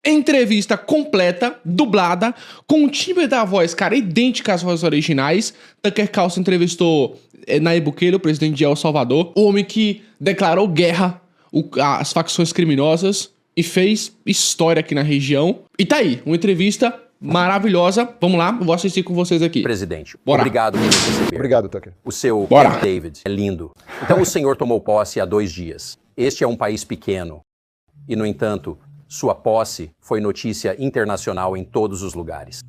Entrevista completa, dublada, com um timbre da voz, cara, idêntica às vozes originais. Tucker Carlson entrevistou Nayib Bukele, o presidente de El Salvador, o homem que declarou guerra às facções criminosas e fez história aqui na região. E tá aí, uma entrevista maravilhosa. Vamos lá, eu vou assistir com vocês aqui. Presidente, Bora. Obrigado por nos receber. Obrigado, Tucker. O seu Bora. Camp David é lindo. Então o senhor tomou posse há 2 dias. Este é um país pequeno. E, no entanto, sua posse foi notícia internacional em todos os lugares.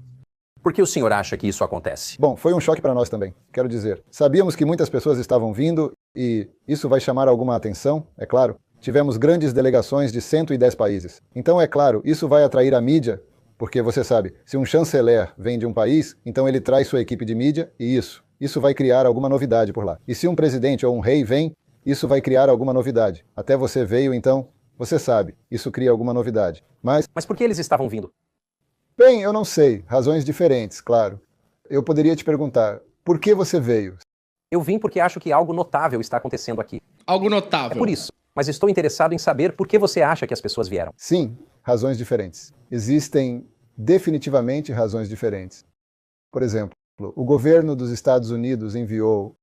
Por que o senhor acha que isso acontece? Bom, foi um choque para nós também, quero dizer. Sabíamos que muitas pessoas estavam vindo e isso vai chamar alguma atenção, é claro. Tivemos grandes delegações de 110 países. Então, é claro, isso vai atrair a mídia, porque você sabe, se um chanceler vem de um país, então ele traz sua equipe de mídia e isso vai criar alguma novidade por lá. E se um presidente ou um rei vem, isso vai criar alguma novidade. Até você veio, então, você sabe, isso cria alguma novidade. Mas por que eles estavam vindo? bem, eu não sei, razões diferentes, claro. Eu poderia te perguntar, por que você veio? Eu vim porque acho que algo notável está acontecendo aqui. Algo É notável. por isso. Mas estou interessado em saber por que você acha que as pessoas vieram. Sim, razões diferentes. Existem definitivamente razões diferentes. Por exemplo, o governo dos Estados Unidos enviou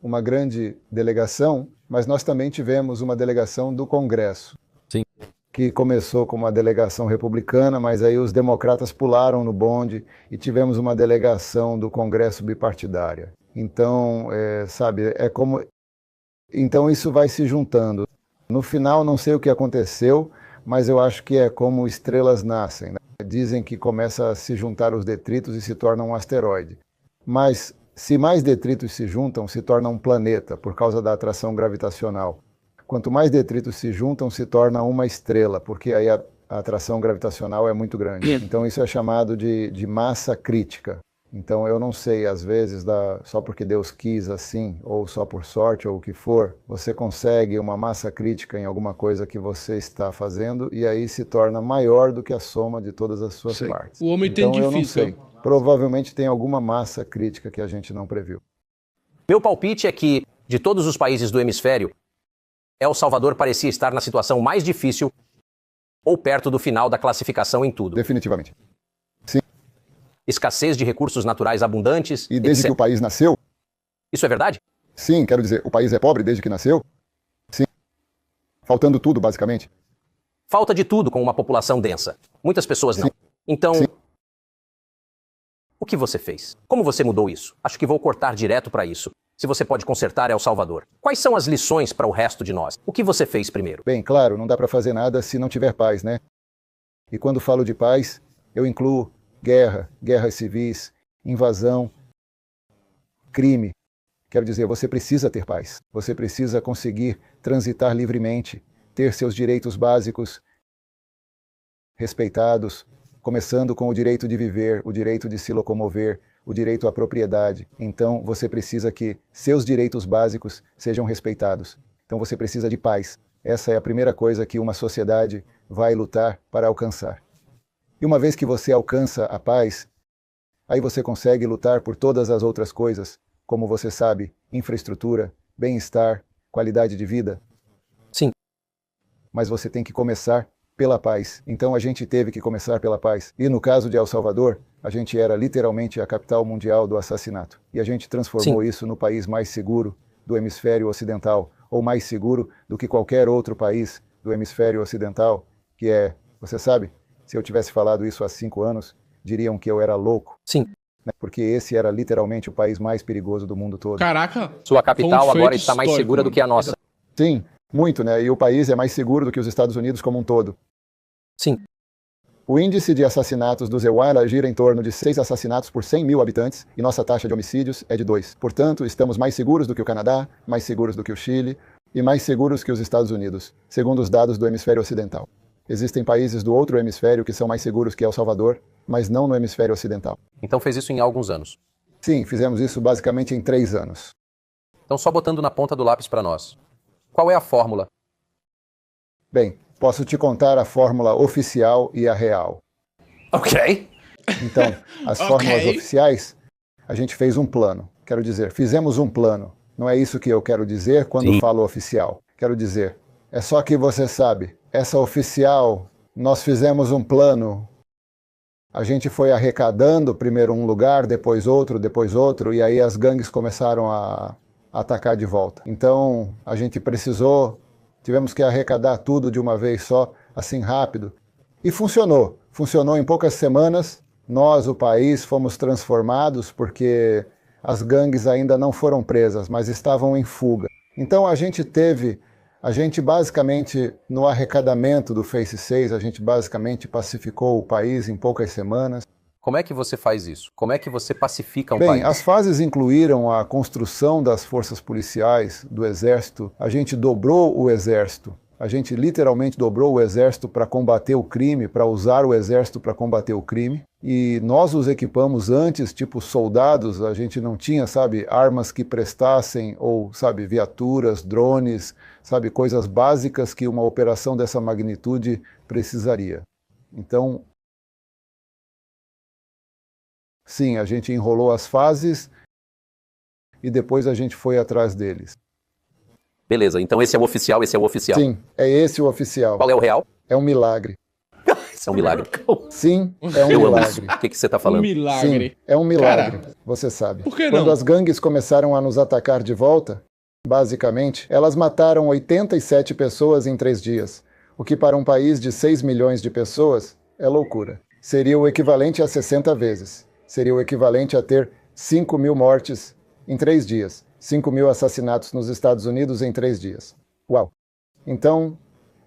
uma grande delegação, mas nós também tivemos uma delegação do Congresso. Sim. Que começou com uma delegação republicana, mas aí os democratas pularam no bonde e tivemos uma delegação do Congresso bipartidária. Então, sabe, é como... Então isso vai se juntando. No final, não sei o que aconteceu, mas eu acho que é como estrelas nascem, né? Dizem que começa a se juntar os detritos e se torna um asteroide. Mas se mais detritos se juntam, se torna um planeta, por causa da atração gravitacional. Quanto mais detritos se juntam, se torna uma estrela, porque aí a atração gravitacional é muito grande. Então isso é chamado de massa crítica. Então eu não sei, às vezes, só porque Deus quis assim, ou só por sorte, ou o que for, você consegue uma massa crítica em alguma coisa que você está fazendo, e aí se torna maior do que a soma de todas as suas partes. O homem tem então eu não difícil. sei. Provavelmente tem alguma massa crítica que a gente não previu. Meu palpite é que, de todos os países do hemisfério, El Salvador parecia estar na situação mais difícil ou perto do final da classificação em tudo. Definitivamente. Escassez de recursos naturais abundantes, E desde etc. que o país nasceu, Isso é verdade? sim, quero dizer, o país é pobre desde que nasceu? Sim. Faltando tudo, basicamente. Falta de tudo com uma população densa. Muitas pessoas não. Sim. Então, Sim. o que você fez? Como você mudou isso? Acho que vou cortar direto para isso. Se você pode consertar El Salvador. Quais são as lições para o resto de nós? O que você fez primeiro? Bem, claro, não dá para fazer nada se não tiver paz, né? E quando falo de paz, eu incluo guerra, guerras civis, invasão, crime. Quero dizer, você precisa ter paz. Você precisa conseguir transitar livremente, ter seus direitos básicos respeitados, começando com o direito de viver, o direito de se locomover, o direito à propriedade. Então, você precisa que seus direitos básicos sejam respeitados. Então, você precisa de paz. Essa é a primeira coisa que uma sociedade vai lutar para alcançar. E uma vez que você alcança a paz, aí você consegue lutar por todas as outras coisas, como você sabe, infraestrutura, bem-estar, qualidade de vida. Sim. Mas você tem que começar pela paz. Então a gente teve que começar pela paz. E no caso de El Salvador, a gente era literalmente a capital mundial do assassinato. E a gente transformou isso no país mais seguro do hemisfério ocidental, ou mais seguro do que qualquer outro país do hemisfério ocidental, que é, você sabe, se eu tivesse falado isso há 5 anos, diriam que eu era louco. Sim. Né? Porque esse era literalmente o país mais perigoso do mundo todo. Caraca. Sua capital Foi um agora feito está mais histórico, segura do mano. que a nossa. Sim, muito, né? E o país é mais seguro do que os Estados Unidos como um todo. Sim. O índice de assassinatos do Zewana gira em torno de 6 assassinatos por 100 mil habitantes e nossa taxa de homicídios é de 2. Portanto, estamos mais seguros do que o Canadá, mais seguros do que o Chile e mais seguros que os Estados Unidos, segundo os dados do hemisfério ocidental. Existem países do outro hemisfério que são mais seguros que El Salvador, mas não no hemisfério ocidental. Então fez isso em alguns anos. Sim, fizemos isso basicamente em 3 anos. Então só botando na ponta do lápis para nós. Qual é a fórmula? Bem, posso te contar a fórmula oficial e a real. Ok. Então, as fórmulas oficiais, a gente fez um plano. Quero dizer, fizemos um plano. Não é isso que eu quero dizer quando falo oficial. Quero dizer, é só que você sabe, essa oficial nós fizemos um plano. A gente foi arrecadando primeiro um lugar, depois outro, e aí as gangues começaram a atacar de volta. Então a gente tivemos que arrecadar tudo de uma vez só, assim rápido. E funcionou. Funcionou em poucas semanas. Nós, o país, fomos transformados porque as gangues ainda não foram presas, mas estavam em fuga. Então a gente basicamente, no arrecadamento do Phase 6, a gente basicamente pacificou o país em poucas semanas. Como é que você faz isso? Como é que você pacifica um Bem, país? as fases incluíram a construção das forças policiais, do exército. A gente dobrou o exército. A gente literalmente dobrou o exército para combater o crime, para usar o exército para combater o crime. E nós os equipamos antes, tipo soldados, a gente não tinha, sabe, armas que prestassem, ou, sabe, viaturas, drones, sabe, coisas básicas que uma operação dessa magnitude precisaria. Então, sim, a gente enrolou as fases e depois a gente foi atrás deles. Beleza, então esse é o oficial, esse é o oficial. Sim, é esse o oficial. Qual é o real? É um milagre. Isso é um milagre. Sim, é um Eu amo isso. milagre. O que você está Um falando? milagre. Sim, é um milagre, Cara, você sabe. por que Quando não? as gangues começaram a nos atacar de volta, basicamente, elas mataram 87 pessoas em 3 dias, o que para um país de 6 milhões de pessoas é loucura. Seria o equivalente a 60 vezes. Seria o equivalente a ter 5.000 mortes em 3 dias. 5.000 assassinatos nos Estados Unidos em 3 dias. Uau! Então,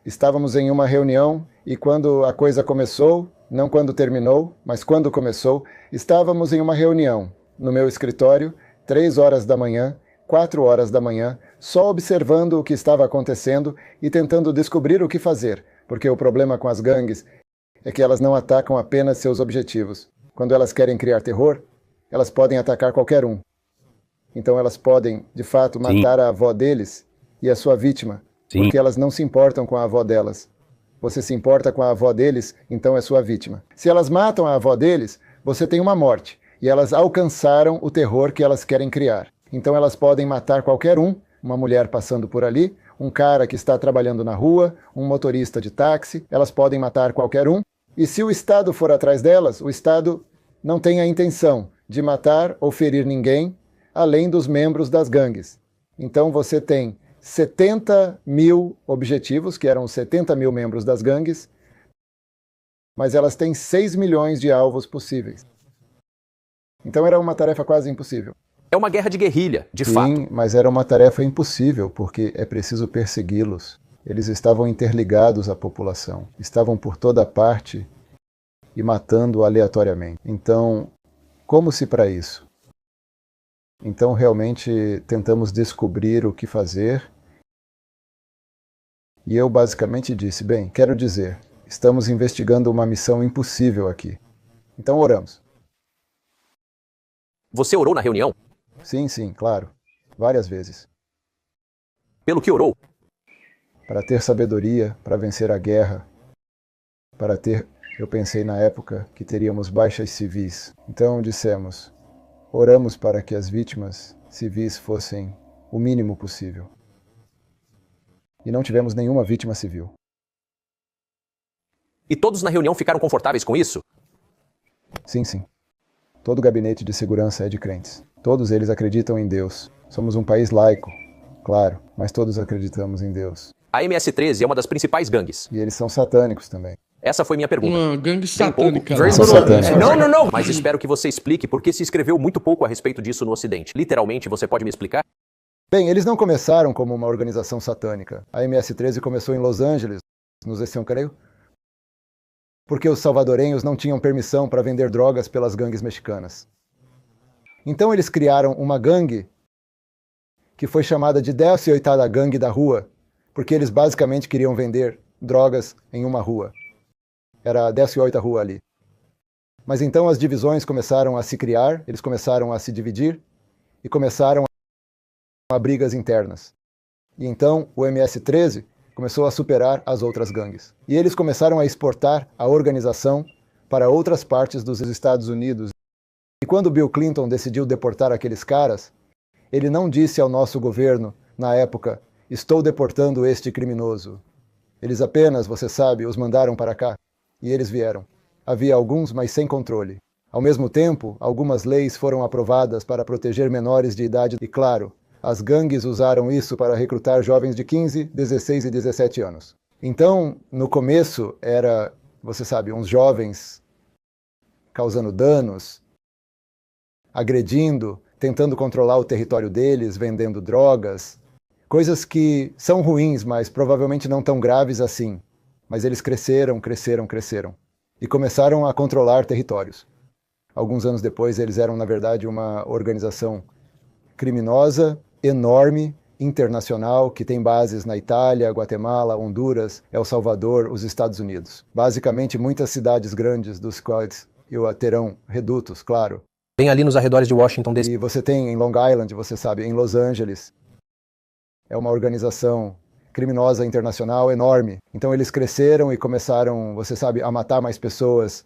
estávamos em uma reunião e quando a coisa começou, não quando terminou, mas quando começou, estávamos em uma reunião no meu escritório, 3 horas da manhã, 4 horas da manhã, só observando o que estava acontecendo e tentando descobrir o que fazer, porque o problema com as gangues é que elas não atacam apenas seus objetivos. Quando elas querem criar terror, elas podem atacar qualquer um. Então elas podem, de fato, matar a avó deles e a sua vítima, porque elas não se importam com a avó delas. Você se importa com a avó deles, então é sua vítima. Se elas matam a avó deles, você tem uma morte, e elas alcançaram o terror que elas querem criar. Então elas podem matar qualquer um, uma mulher passando por ali, um cara que está trabalhando na rua, um motorista de táxi, elas podem matar qualquer um, e se o Estado for atrás delas, o Estado não tem a intenção de matar ou ferir ninguém, além dos membros das gangues. Então você tem 70.000 objetivos, que eram 70.000 membros das gangues, mas elas têm 6 milhões de alvos possíveis. Então era uma tarefa quase impossível. É uma guerra de guerrilha, de fato. Sim, mas era uma tarefa impossível, porque é preciso persegui-los. Eles estavam interligados à população, estavam por toda parte e matando aleatoriamente. Então, como-se para isso? Então, realmente, tentamos descobrir o que fazer. E eu basicamente disse, bem, quero dizer, estamos investigando uma missão impossível aqui. Então, oramos. Você orou na reunião? Sim, claro. Várias vezes. Pelo que orou? Para ter sabedoria, para vencer a guerra, para ter... Eu pensei na época que teríamos baixas civis. Então, dissemos... Oramos para que as vítimas civis fossem o mínimo possível. E não tivemos nenhuma vítima civil. E todos na reunião ficaram confortáveis com isso? Sim. Todo o gabinete de segurança é de crentes. Todos eles acreditam em Deus. Somos um país laico, claro, mas todos acreditamos em Deus. A MS-13 é uma das principais gangues. E eles são satânicos também. Essa foi minha pergunta. Uma gangue Bem pouco. satânica. Eles são satânicos. Não. Mas espero que você explique porque se escreveu muito pouco a respeito disso no Ocidente. Literalmente, você pode me explicar? Bem, eles não começaram como uma organização satânica. A MS-13 começou em Los Angeles, nos eu creio, porque os salvadorenhos não tinham permissão para vender drogas pelas gangues mexicanas. Então eles criaram uma gangue que foi chamada de 18ª Gangue da Rua, porque eles basicamente queriam vender drogas em uma rua. Era a 18ª Rua ali. Mas então as divisões começaram a se criar, eles começaram a se dividir e começaram a brigas internas. E então o MS-13 começou a superar as outras gangues. E eles começaram a exportar a organização para outras partes dos Estados Unidos. E quando Bill Clinton decidiu deportar aqueles caras, ele não disse ao nosso governo, na época, estou deportando este criminoso. Eles apenas, você sabe, os mandaram para cá. E eles vieram. Havia alguns, mas sem controle. Ao mesmo tempo, algumas leis foram aprovadas para proteger menores de idade e, claro, as gangues usaram isso para recrutar jovens de 15, 16 e 17 anos. Então, no começo, era, você sabe, uns jovens causando danos, agredindo, tentando controlar o território deles, vendendo drogas, coisas que são ruins, mas provavelmente não tão graves assim. Mas eles cresceram e começaram a controlar territórios. Alguns anos depois, eles eram, na verdade, uma organização criminosa, enorme, internacional, que tem bases na Itália, Guatemala, Honduras, El Salvador, os Estados Unidos. Basicamente, muitas cidades grandes, dos quais terão redutos, claro. Bem ali nos arredores de Washington, D.C. E você tem em Long Island, você sabe, em Los Angeles. É uma organização criminosa internacional enorme. Então eles cresceram e começaram, você sabe, a matar mais pessoas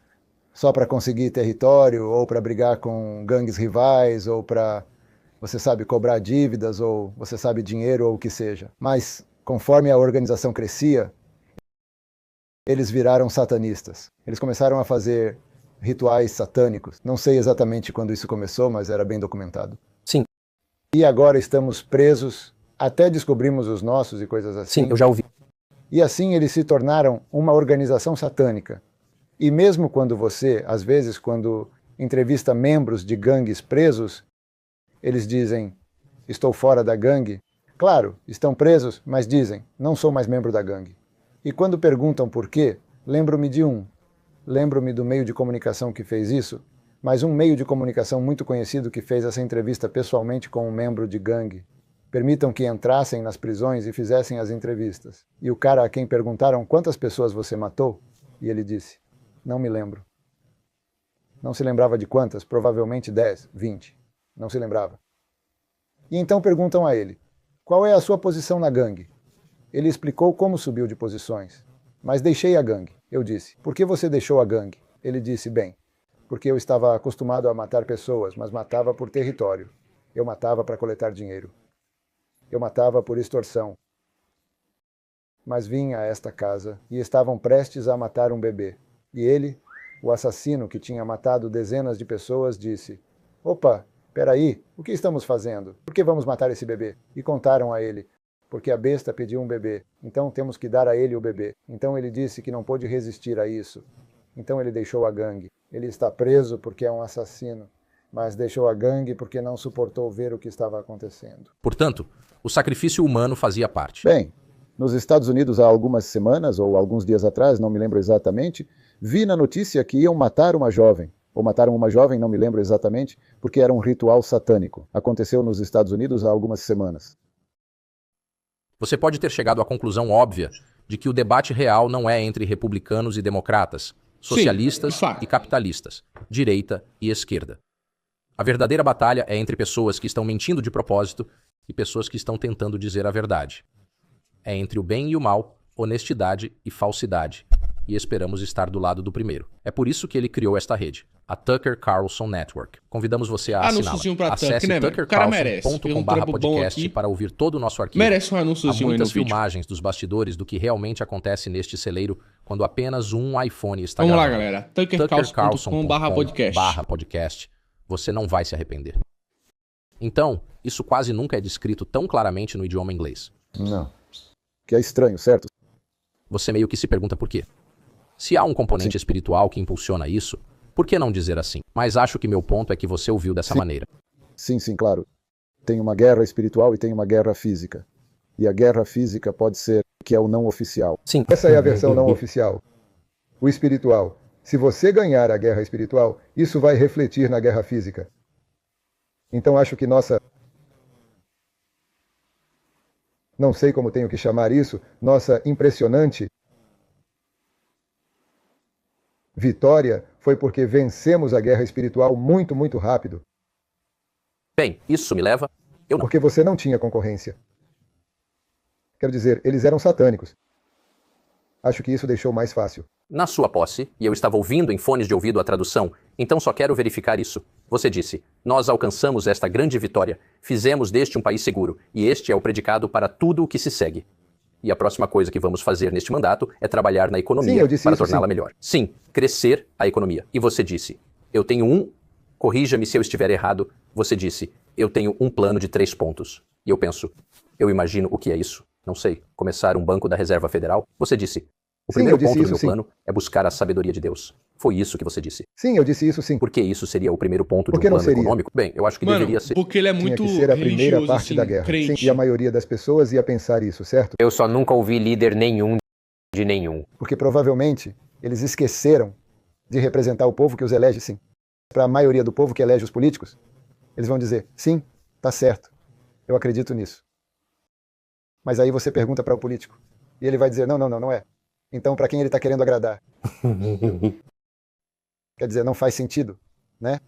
só para conseguir território, ou para brigar com gangues rivais, ou para, você sabe, cobrar dívidas, ou, você sabe, dinheiro, ou o que seja. Mas, conforme a organização crescia, eles viraram satanistas. Eles começaram a fazer rituais satânicos. Não sei exatamente quando isso começou, mas era bem documentado. Sim. E agora estamos presos, até descobrimos os nossos e coisas assim. Sim, eu já ouvi. E assim eles se tornaram uma organização satânica. E mesmo quando você, às vezes, quando entrevista membros de gangues presos, eles dizem, estou fora da gangue. Claro, estão presos, mas dizem, não sou mais membro da gangue. E quando perguntam por quê, lembro-me do meio de comunicação que fez isso, mas um meio de comunicação muito conhecido que fez essa entrevista pessoalmente com um membro de gangue. Permitam que entrassem nas prisões e fizessem as entrevistas. E o cara a quem perguntaram quantas pessoas você matou, e ele disse, não me lembro. Não se lembrava de quantas, provavelmente 10, 20. Não se lembrava. E então perguntam a ele, qual é a sua posição na gangue? Ele explicou como subiu de posições. Mas deixei a gangue. Eu disse, por que você deixou a gangue? Ele disse, bem, porque eu estava acostumado a matar pessoas, mas matava por território. Eu matava para coletar dinheiro. Eu matava por extorsão. Mas vim a esta casa e estavam prestes a matar um bebê. E ele, o assassino que tinha matado dezenas de pessoas, disse, opa, peraí, o que estamos fazendo? Por que vamos matar esse bebê? E contaram a ele, porque a besta pediu um bebê, então temos que dar a ele o bebê. Então ele disse que não pôde resistir a isso. Então ele deixou a gangue. Ele está preso porque é um assassino, mas deixou a gangue porque não suportou ver o que estava acontecendo. Portanto, o sacrifício humano fazia parte. Bem, nos Estados Unidos há algumas semanas, ou alguns dias atrás, não me lembro exatamente, vi na notícia que iam matar uma jovem. Ou mataram uma jovem, não me lembro exatamente, porque era um ritual satânico. Aconteceu nos Estados Unidos há algumas semanas. Você pode ter chegado à conclusão óbvia de que o debate real não é entre republicanos e democratas, socialistas e capitalistas, direita e esquerda. A verdadeira batalha é entre pessoas que estão mentindo de propósito e pessoas que estão tentando dizer a verdade. É entre o bem e o mal, honestidade e falsidade. E esperamos estar do lado do primeiro. É por isso que ele criou esta rede, a Tucker Carlson Network. Convidamos você a assiná-la. Acesse tuckercarlson.com/podcast para ouvir todo o nosso arquivo. Merece um anúnciozinho aí no vídeo. Há muitas filmagens dos bastidores do que realmente acontece neste celeiro quando apenas um iPhone está Vamos gravando. lá, galera. tuckercarlson.com/podcast. Você não vai se arrepender. Então, isso quase nunca é descrito tão claramente no idioma inglês. Não. Que é estranho, certo? Você meio que se pergunta por quê. Se há um componente espiritual que impulsiona isso, por que não dizer assim? Mas acho que meu ponto é que você ouviu dessa maneira. Sim, claro. Tem uma guerra espiritual e tem uma guerra física. E a guerra física pode ser que é o não oficial. Sim. Essa é a versão não oficial. O espiritual. Se você ganhar a guerra espiritual, isso vai refletir na guerra física. Então acho que não sei como tenho que chamar isso, nossa impressionante vitória foi porque vencemos a guerra espiritual muito, muito rápido. Bem, isso me leva... Eu não. Porque você não tinha concorrência. Quero dizer, eles eram satânicos. Acho que isso deixou mais fácil. Na sua posse, e eu estava ouvindo em fones de ouvido a tradução, então só quero verificar isso. Você disse, nós alcançamos esta grande vitória, fizemos deste um país seguro, e este é o predicado para tudo o que se segue. E a próxima coisa que vamos fazer neste mandato é trabalhar na Sim, economia eu disse para isso, torná-la sim. melhor. Sim, crescer a economia. E você disse, eu tenho corrija-me se eu estiver errado, você disse, eu tenho um plano de 3 pontos. E eu penso, eu imagino o que é isso. Não sei, começar um banco da Reserva Federal? Você disse, o Sim, primeiro eu disse ponto do isso, meu sim. plano é buscar a sabedoria de Deus. Foi isso que você disse. Sim, eu disse isso, sim. Por que isso seria o primeiro ponto Por de que um não plano seria? econômico? Bem, eu acho que Mano, deveria ser. porque ele é Tinha muito que ser a primeira religioso, parte assim, da guerra. crente. Sim, e a maioria das pessoas ia pensar isso, certo? Eu só nunca ouvi líder nenhum de nenhum. Porque provavelmente eles esqueceram de representar o povo que os elege, sim. Para a maioria do povo que elege os políticos, eles vão dizer, sim, tá certo, eu acredito nisso. Mas aí você pergunta para o político, e ele vai dizer, não é. Então, para quem ele está querendo agradar? Quer dizer, não faz sentido, né?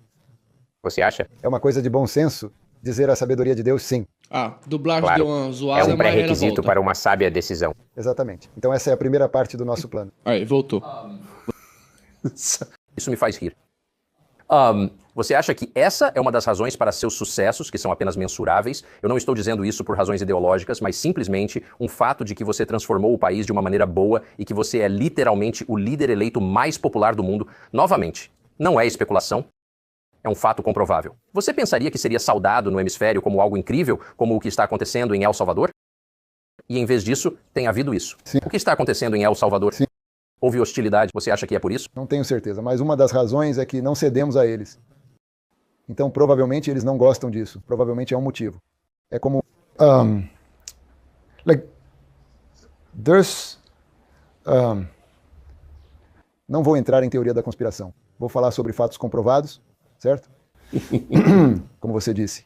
Você acha? É uma coisa de bom senso dizer a sabedoria de Deus, sim. Ah, dublagem Claro. deu uma É zoada, um mas ela pré-requisito volta. para uma sábia decisão. Exatamente. Então essa é a primeira parte do nosso plano. Aí, voltou. Isso me faz rir. Você acha que essa é uma das razões para seus sucessos, que são apenas mensuráveis? Eu não estou dizendo isso por razões ideológicas, mas simplesmente um fato de que você transformou o país de uma maneira boa e que você é literalmente o líder eleito mais popular do mundo. Novamente, não é especulação. É um fato comprovável. Você pensaria que seria saudado no hemisfério como algo incrível, como o que está acontecendo em El Salvador? E em vez disso, tem havido isso. Sim. O que está acontecendo em El Salvador? Sim. Houve hostilidade. Você acha que é por isso? Não tenho certeza, mas uma das razões é que não cedemos a eles. Então provavelmente eles não gostam disso. Provavelmente é um motivo. É como não vou entrar em teoria da conspiração. Vou falar sobre fatos comprovados, certo? Como você disse.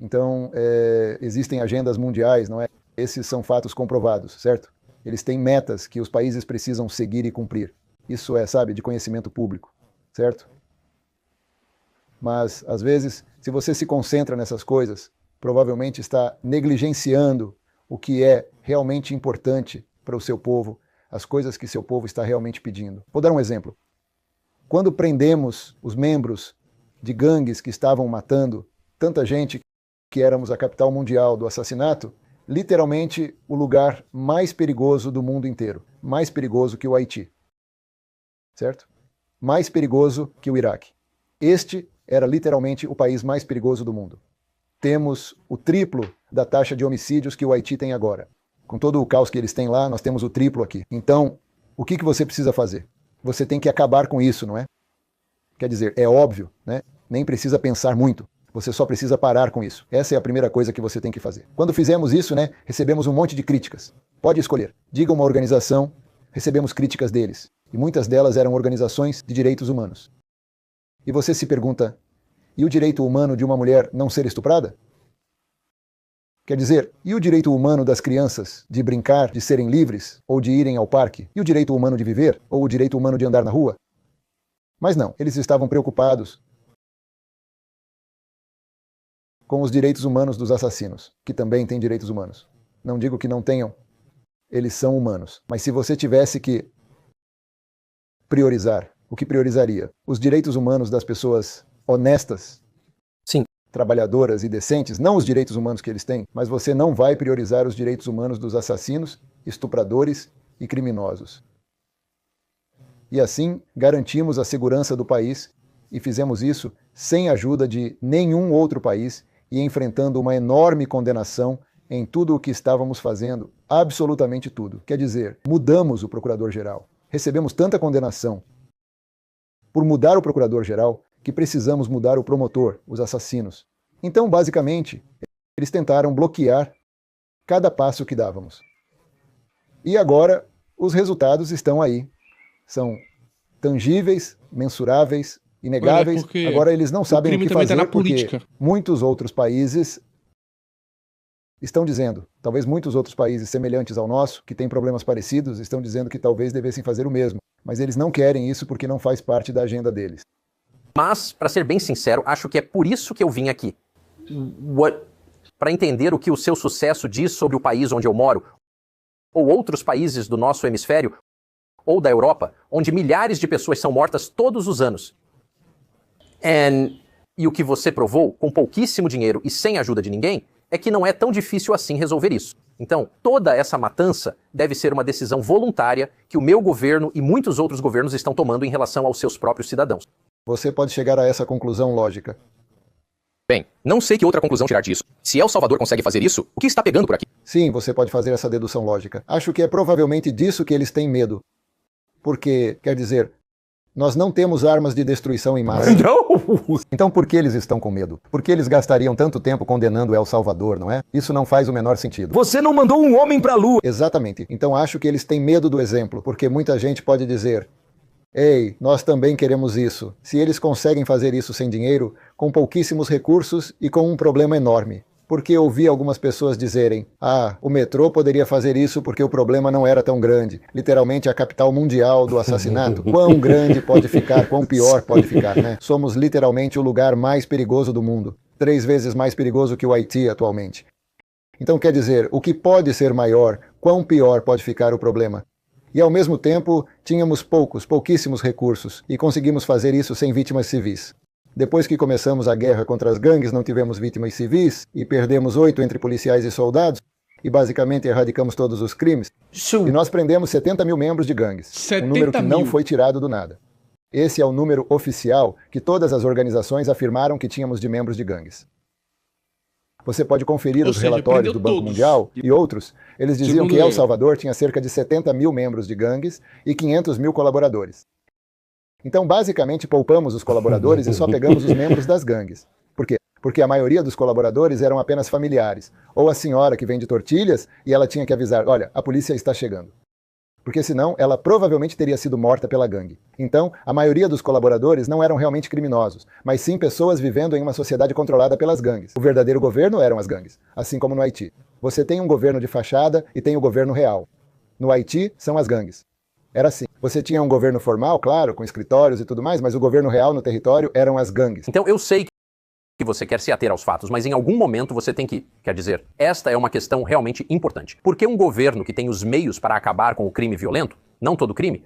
Então, existem agendas mundiais, não é? Esses são fatos comprovados, certo? Eles têm metas que os países precisam seguir e cumprir. Isso é, sabe, de conhecimento público, certo? Mas, às vezes, se você se concentra nessas coisas, provavelmente está negligenciando o que é realmente importante para o seu povo, as coisas que seu povo está realmente pedindo. Vou dar um exemplo. Quando prendemos os membros de gangues que estavam matando tanta gente, que éramos a capital mundial do assassinato, literalmente o lugar mais perigoso do mundo inteiro, mais perigoso que o Haiti, certo? Mais perigoso que o Iraque. Este era literalmente o país mais perigoso do mundo. Temos o triplo da taxa de homicídios que o Haiti tem agora. Com todo o caos que eles têm lá, nós temos o triplo aqui. Então, o que você precisa fazer? Você tem que acabar com isso, não é? Quer dizer, é óbvio, né? Nem precisa pensar muito. Você só precisa parar com isso. Essa é a primeira coisa que você tem que fazer. Quando fizemos isso, né, recebemos um monte de críticas. Pode escolher. Diga uma organização, recebemos críticas deles. E muitas delas eram organizações de direitos humanos. E você se pergunta, e o direito humano de uma mulher não ser estuprada? Quer dizer, e o direito humano das crianças de brincar, de serem livres, ou de irem ao parque? E o direito humano de viver? Ou o direito humano de andar na rua? Mas não, eles estavam preocupados com os direitos humanos dos assassinos, que também têm direitos humanos. Não digo que não tenham, eles são humanos. Mas se você tivesse que priorizar, o que priorizaria? Os direitos humanos das pessoas honestas? Sim. Trabalhadoras e decentes, não os direitos humanos que eles têm, mas você não vai priorizar os direitos humanos dos assassinos, estupradores e criminosos. E assim garantimos a segurança do país e fizemos isso sem a ajuda de nenhum outro país e enfrentando uma enorme condenação em tudo o que estávamos fazendo, absolutamente tudo. Quer dizer, mudamos o procurador-geral. Recebemos tanta condenação por mudar o procurador-geral que precisamos mudar o promotor, os assassinos. Então, basicamente, eles tentaram bloquear cada passo que dávamos. E agora, os resultados estão aí. São tangíveis, mensuráveis, inegáveis. Porque agora eles não sabem o crime que também fazer tá na porque política. muitos outros países estão dizendo, talvez muitos outros países semelhantes ao nosso, que têm problemas parecidos, estão dizendo que talvez devessem fazer o mesmo. Mas eles não querem isso porque não faz parte da agenda deles. Mas, para ser bem sincero, acho que é por isso que eu vim aqui. Para entender o que o seu sucesso diz sobre o país onde eu moro, ou outros países do nosso hemisfério, ou da Europa, onde milhares de pessoas são mortas todos os anos. E o que você provou, com pouquíssimo dinheiro e sem ajuda de ninguém, é que não é tão difícil assim resolver isso. Então, toda essa matança deve ser uma decisão voluntária que o meu governo e muitos outros governos estão tomando em relação aos seus próprios cidadãos. Você pode chegar a essa conclusão lógica. Bem, não sei que outra conclusão tirar disso. Se El Salvador consegue fazer isso, o que está pegando por aqui? Sim, você pode fazer essa dedução lógica. Acho que é provavelmente disso que eles têm medo. Porque, quer dizer, nós não temos armas de destruição em massa. Não! Então por que eles estão com medo? Por que eles gastariam tanto tempo condenando El Salvador, não é? Isso não faz o menor sentido. Você não mandou um homem pra lua. Exatamente. Então acho que eles têm medo do exemplo, porque muita gente pode dizer: ei, nós também queremos isso. Se eles conseguem fazer isso sem dinheiro, com pouquíssimos recursos e com um problema enorme. Porque ouvi algumas pessoas dizerem: ah, o metrô poderia fazer isso porque o problema não era tão grande. Literalmente a capital mundial do assassinato. Quão grande pode ficar, quão pior pode ficar, né? Somos literalmente o lugar mais perigoso do mundo. 3 vezes mais perigoso que o Haiti atualmente. Então quer dizer, o que pode ser maior, quão pior pode ficar o problema? E ao mesmo tempo, tínhamos pouquíssimos recursos e conseguimos fazer isso sem vítimas civis. Depois que começamos a guerra contra as gangues, não tivemos vítimas civis e perdemos 8 entre policiais e soldados e basicamente erradicamos todos os crimes. E nós prendemos 70 mil membros de gangues, um número que não foi tirado do nada. Esse é o número oficial que todas as organizações afirmaram que tínhamos de membros de gangues. Você pode conferir os relatórios do Banco Mundial e outros. Eles diziam que El Salvador tinha cerca de 70 mil membros de gangues e 500 mil colaboradores. Então, basicamente, poupamos os colaboradores e só pegamos os membros das gangues. Por quê? Porque a maioria dos colaboradores eram apenas familiares. Ou a senhora que vende tortilhas e ela tinha que avisar: olha, a polícia está chegando. Porque senão ela provavelmente teria sido morta pela gangue. Então, a maioria dos colaboradores não eram realmente criminosos, mas sim pessoas vivendo em uma sociedade controlada pelas gangues. O verdadeiro governo eram as gangues, assim como no Haiti. Você tem um governo de fachada e tem o governo real. No Haiti, são as gangues. Era assim. Você tinha um governo formal, claro, com escritórios e tudo mais, mas o governo real no território eram as gangues. Então eu sei que você quer se ater aos fatos, mas em algum momento você tem que, quer dizer, esta é uma questão realmente importante. Porque um governo que tem os meios para acabar com o crime violento, não todo crime,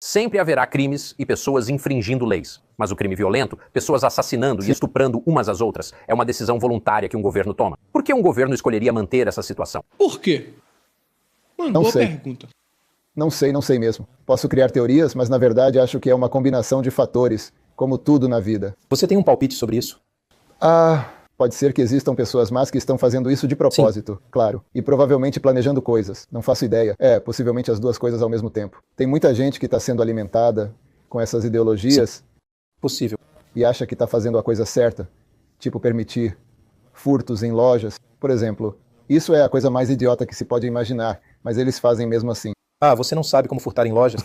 sempre haverá crimes e pessoas infringindo leis. Mas o crime violento, pessoas assassinando e estuprando umas às outras, é uma decisão voluntária que um governo toma. Por que um governo escolheria manter essa situação? Por quê? Mano, Não boa sei. pergunta. Não sei mesmo. Posso criar teorias, mas na verdade acho que é uma combinação de fatores, como tudo na vida. Você tem um palpite sobre isso? Pode ser que existam pessoas más que estão fazendo isso de propósito, claro, e provavelmente planejando coisas. Não faço ideia. Possivelmente as duas coisas ao mesmo tempo. Tem muita gente que está sendo alimentada com essas ideologias. Possível. E acha que está fazendo a coisa certa, tipo permitir furtos em lojas. Por exemplo, isso é a coisa mais idiota que se pode imaginar, mas eles fazem mesmo assim. Ah, você não sabe como furtar em lojas?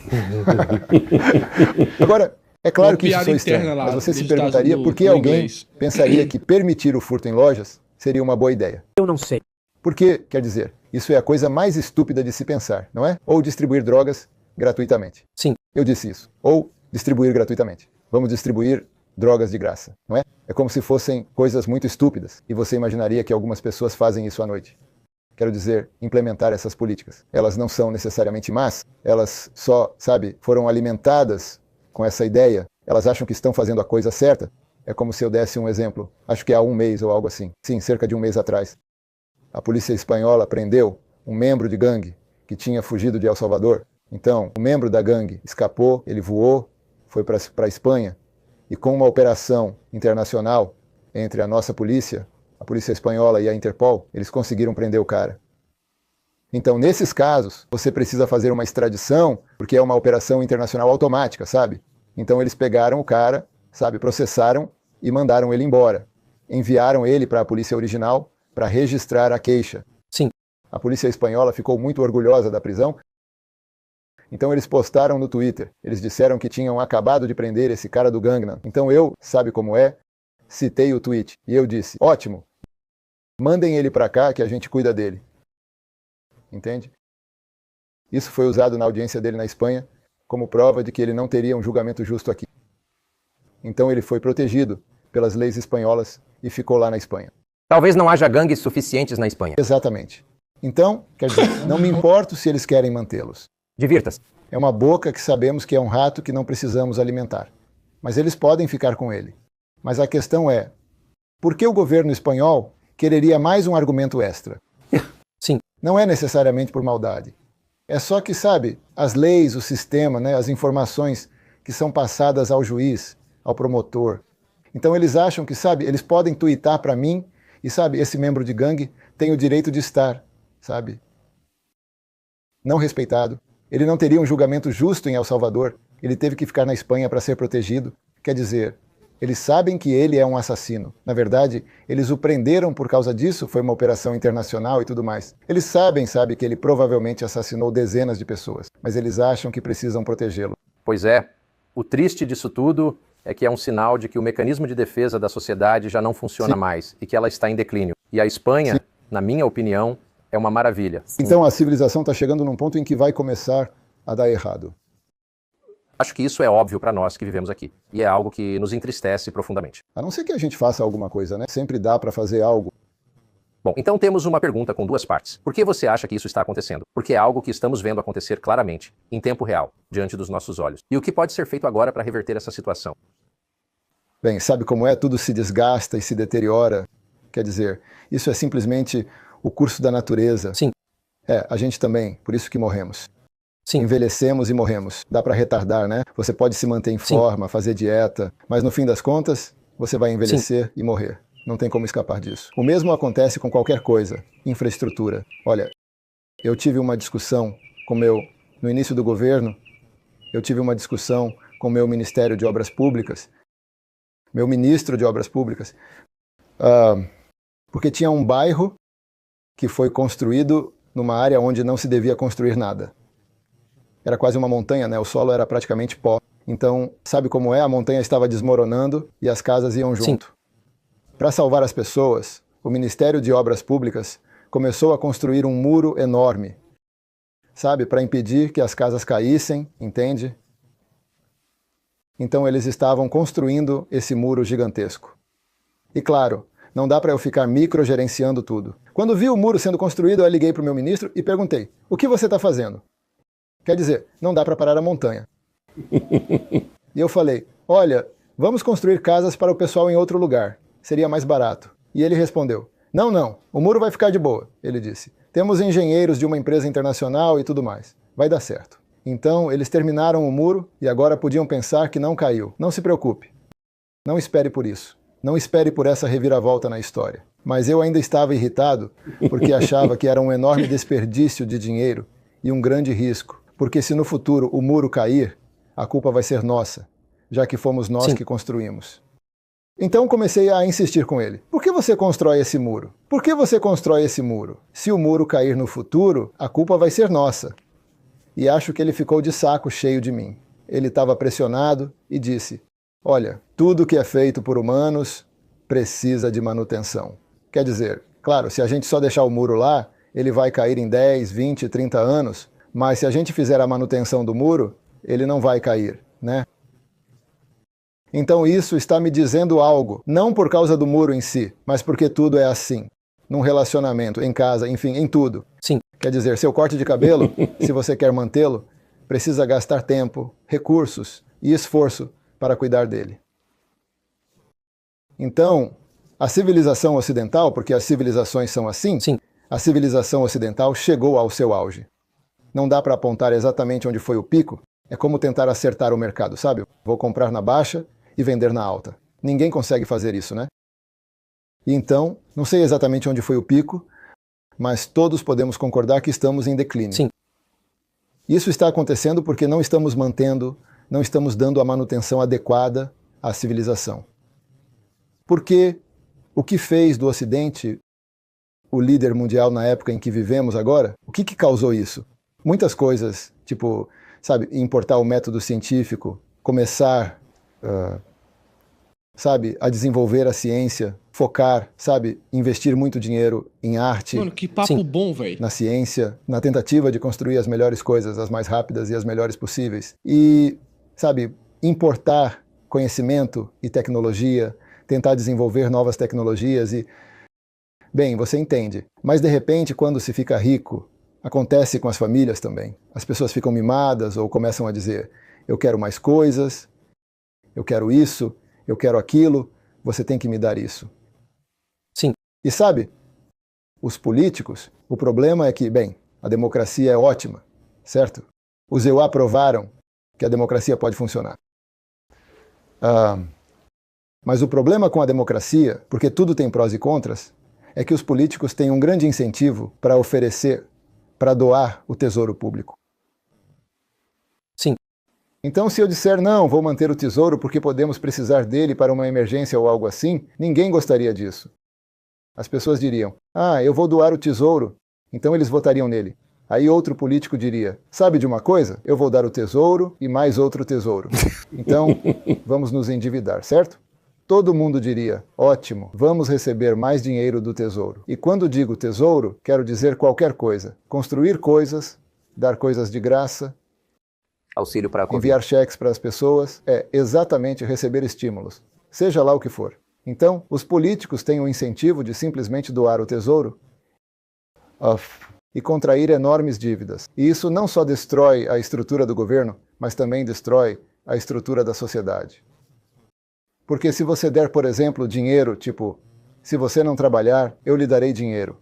Agora, é claro Uma que isso piada soa interna estranho, lá, mas você se digitado perguntaria no- por que no alguém inglês. pensaria que permitir o furto em lojas seria uma boa ideia. Eu não sei. Porque, quer dizer, isso é a coisa mais estúpida de se pensar, não é? Ou distribuir drogas gratuitamente. Sim. Eu disse isso. Ou distribuir gratuitamente. Vamos distribuir drogas de graça, não é? É como se fossem coisas muito estúpidas. E você imaginaria que algumas pessoas fazem isso à noite. Quero dizer, implementar essas políticas. Elas não são necessariamente más, elas só, foram alimentadas com essa ideia. Elas acham que estão fazendo a coisa certa. É como se eu desse um exemplo. Acho que há um mês ou algo assim. Sim, cerca de um mês atrás. A polícia espanhola prendeu um membro de gangue que tinha fugido de El Salvador. Então, o membro da gangue escapou, ele voou, foi para a Espanha, e com uma operação internacional entre a nossa polícia, a polícia espanhola e a Interpol, eles conseguiram prender o cara. Então, nesses casos, você precisa fazer uma extradição, porque é uma operação internacional automática, sabe? Então, eles pegaram o cara, processaram e mandaram ele embora. Enviaram ele para a polícia original para registrar a queixa. Sim. A polícia espanhola ficou muito orgulhosa da prisão. Então eles postaram no Twitter. Eles disseram que tinham acabado de prender esse cara do Gangnam. Então eu, sabe como é, citei o tweet. E eu disse: ótimo, mandem ele para cá que a gente cuida dele. Entende? Isso foi usado na audiência dele na Espanha como prova de que ele não teria um julgamento justo aqui. Então ele foi protegido pelas leis espanholas e ficou lá na Espanha. Talvez não haja gangues suficientes na Espanha. Exatamente. Então, quer dizer, não me importo se eles querem mantê-los. Divirta-se. É uma boca que sabemos que é um rato que não precisamos alimentar. Mas eles podem ficar com ele. Mas a questão é, por que o governo espanhol quereria mais um argumento extra? Sim. Não é necessariamente por maldade. É só que, sabe, as leis, o sistema, né, as informações que são passadas ao juiz, ao promotor. Então eles acham que, sabe, eles podem tuitar para mim e, sabe, esse membro de gangue tem o direito de estar, sabe, não respeitado. Ele não teria um julgamento justo em El Salvador. Ele teve que ficar na Espanha para ser protegido. Quer dizer, eles sabem que ele é um assassino. Na verdade, eles o prenderam por causa disso, foi uma operação internacional e tudo mais. Eles sabem, sabe, que ele provavelmente assassinou dezenas de pessoas, mas eles acham que precisam protegê-lo. Pois é, o triste disso tudo é que é um sinal de que o mecanismo de defesa da sociedade já não funciona mais e que ela está em declínio. E a Espanha, na minha opinião, é uma maravilha. Então a civilização está chegando num ponto em que vai começar a dar errado. Acho que isso é óbvio para nós que vivemos aqui. E é algo que nos entristece profundamente. A não ser que a gente faça alguma coisa, né? Sempre dá para fazer algo. Bom, então temos uma pergunta com duas partes. Por que você acha que isso está acontecendo? Porque é algo que estamos vendo acontecer claramente, em tempo real, diante dos nossos olhos. E o que pode ser feito agora para reverter essa situação? Bem, sabe como é? Tudo se desgasta e se deteriora. Quer dizer, isso é simplesmente o curso da natureza. Sim. É, a gente também, por isso que morremos. Sim. Envelhecemos e morremos. Dá para retardar, né? Você pode se manter em forma, fazer dieta, mas no fim das contas, você vai envelhecer e morrer. Não tem como escapar disso. O mesmo acontece com qualquer coisa. Infraestrutura. Olha, eu tive uma discussão no início do governo, eu tive uma discussão com o meu Ministério de Obras Públicas, meu ministro de Obras Públicas, porque tinha um bairro que foi construído numa área onde não se devia construir nada. Era quase uma montanha, né? O solo era praticamente pó. Então, sabe como é? A montanha estava desmoronando e as casas iam junto. Para salvar as pessoas, o Ministério de Obras Públicas começou a construir um muro enorme, sabe? Para impedir que as casas caíssem, entende? Então eles estavam construindo esse muro gigantesco. E claro, não dá para eu ficar microgerenciando tudo. Quando vi o muro sendo construído, eu liguei para o meu ministro e perguntei: o que você está fazendo? Quer dizer, não dá para parar a montanha. E eu falei: olha, vamos construir casas para o pessoal em outro lugar. Seria mais barato. E ele respondeu: não, o muro vai ficar de boa, ele disse. Temos engenheiros de uma empresa internacional e tudo mais. Vai dar certo. Então, eles terminaram o muro e agora podiam pensar que não caiu. Não se preocupe. Não espere por isso. Não espere por essa reviravolta na história. Mas eu ainda estava irritado porque achava que era um enorme desperdício de dinheiro e um grande risco. Porque se no futuro o muro cair, a culpa vai ser nossa, já que fomos nós que construímos. Então comecei a insistir com ele. Por que você constrói esse muro? Por que você constrói esse muro? Se o muro cair no futuro, a culpa vai ser nossa. E acho que ele ficou de saco cheio de mim. Ele estava pressionado e disse: olha, tudo que é feito por humanos precisa de manutenção. Quer dizer, claro, se a gente só deixar o muro lá, ele vai cair em 10, 20, 30 anos, mas se a gente fizer a manutenção do muro, ele não vai cair, né? Então isso está me dizendo algo, não por causa do muro em si, mas porque tudo é assim. Num relacionamento, em casa, enfim, em tudo. Sim. Quer dizer, seu corte de cabelo, se você quer mantê-lo, precisa gastar tempo, recursos e esforço para cuidar dele. Então, a civilização ocidental, porque as civilizações são assim, a civilização ocidental chegou ao seu auge. Não dá para apontar exatamente onde foi o pico, é como tentar acertar o mercado, sabe? Vou comprar na baixa e vender na alta. Ninguém consegue fazer isso, né? E então, não sei exatamente onde foi o pico, mas todos podemos concordar que estamos em declínio. Sim. Isso está acontecendo porque não estamos dando a manutenção adequada à civilização. Porque o que fez do Ocidente o líder mundial na época em que vivemos agora, o que causou isso? Muitas coisas, tipo, sabe, importar o método científico, começar, a desenvolver a ciência, focar, investir muito dinheiro em arte. Mano, que papo bom, velho. Na ciência, na tentativa de construir as melhores coisas, as mais rápidas e as melhores possíveis. E, importar conhecimento e tecnologia, tentar desenvolver novas tecnologias e... Bem, você entende. Mas, de repente, quando se fica rico, acontece com as famílias também. As pessoas ficam mimadas ou começam a dizer: eu quero mais coisas, eu quero isso, eu quero aquilo, você tem que me dar isso. Sim. E os políticos, O problema é que, bem, a democracia é ótima, certo? Os EUA provaram que a democracia pode funcionar. Mas o problema com a democracia, porque tudo tem prós e contras, é que os políticos têm um grande incentivo para oferecer, para doar o tesouro público. Sim. Então, se eu disser, não, vou manter o tesouro porque podemos precisar dele para uma emergência ou algo assim, ninguém gostaria disso. As pessoas diriam, eu vou doar o tesouro, então eles votariam nele. Aí outro político diria, sabe de uma coisa? Eu vou dar o tesouro e mais outro tesouro. Então, vamos nos endividar, certo? Todo mundo diria, ótimo, vamos receber mais dinheiro do tesouro. E quando digo tesouro, quero dizer qualquer coisa. Construir coisas, dar coisas de graça, Auxílio para a Covid. enviar cheques para as pessoas, é exatamente receber estímulos, seja lá o que for. Então, os políticos têm o incentivo de simplesmente doar o tesouro e contrair enormes dívidas. E isso não só destrói a estrutura do governo, mas também destrói a estrutura da sociedade. Porque se você der, por exemplo, dinheiro, tipo, se você não trabalhar, eu lhe darei dinheiro.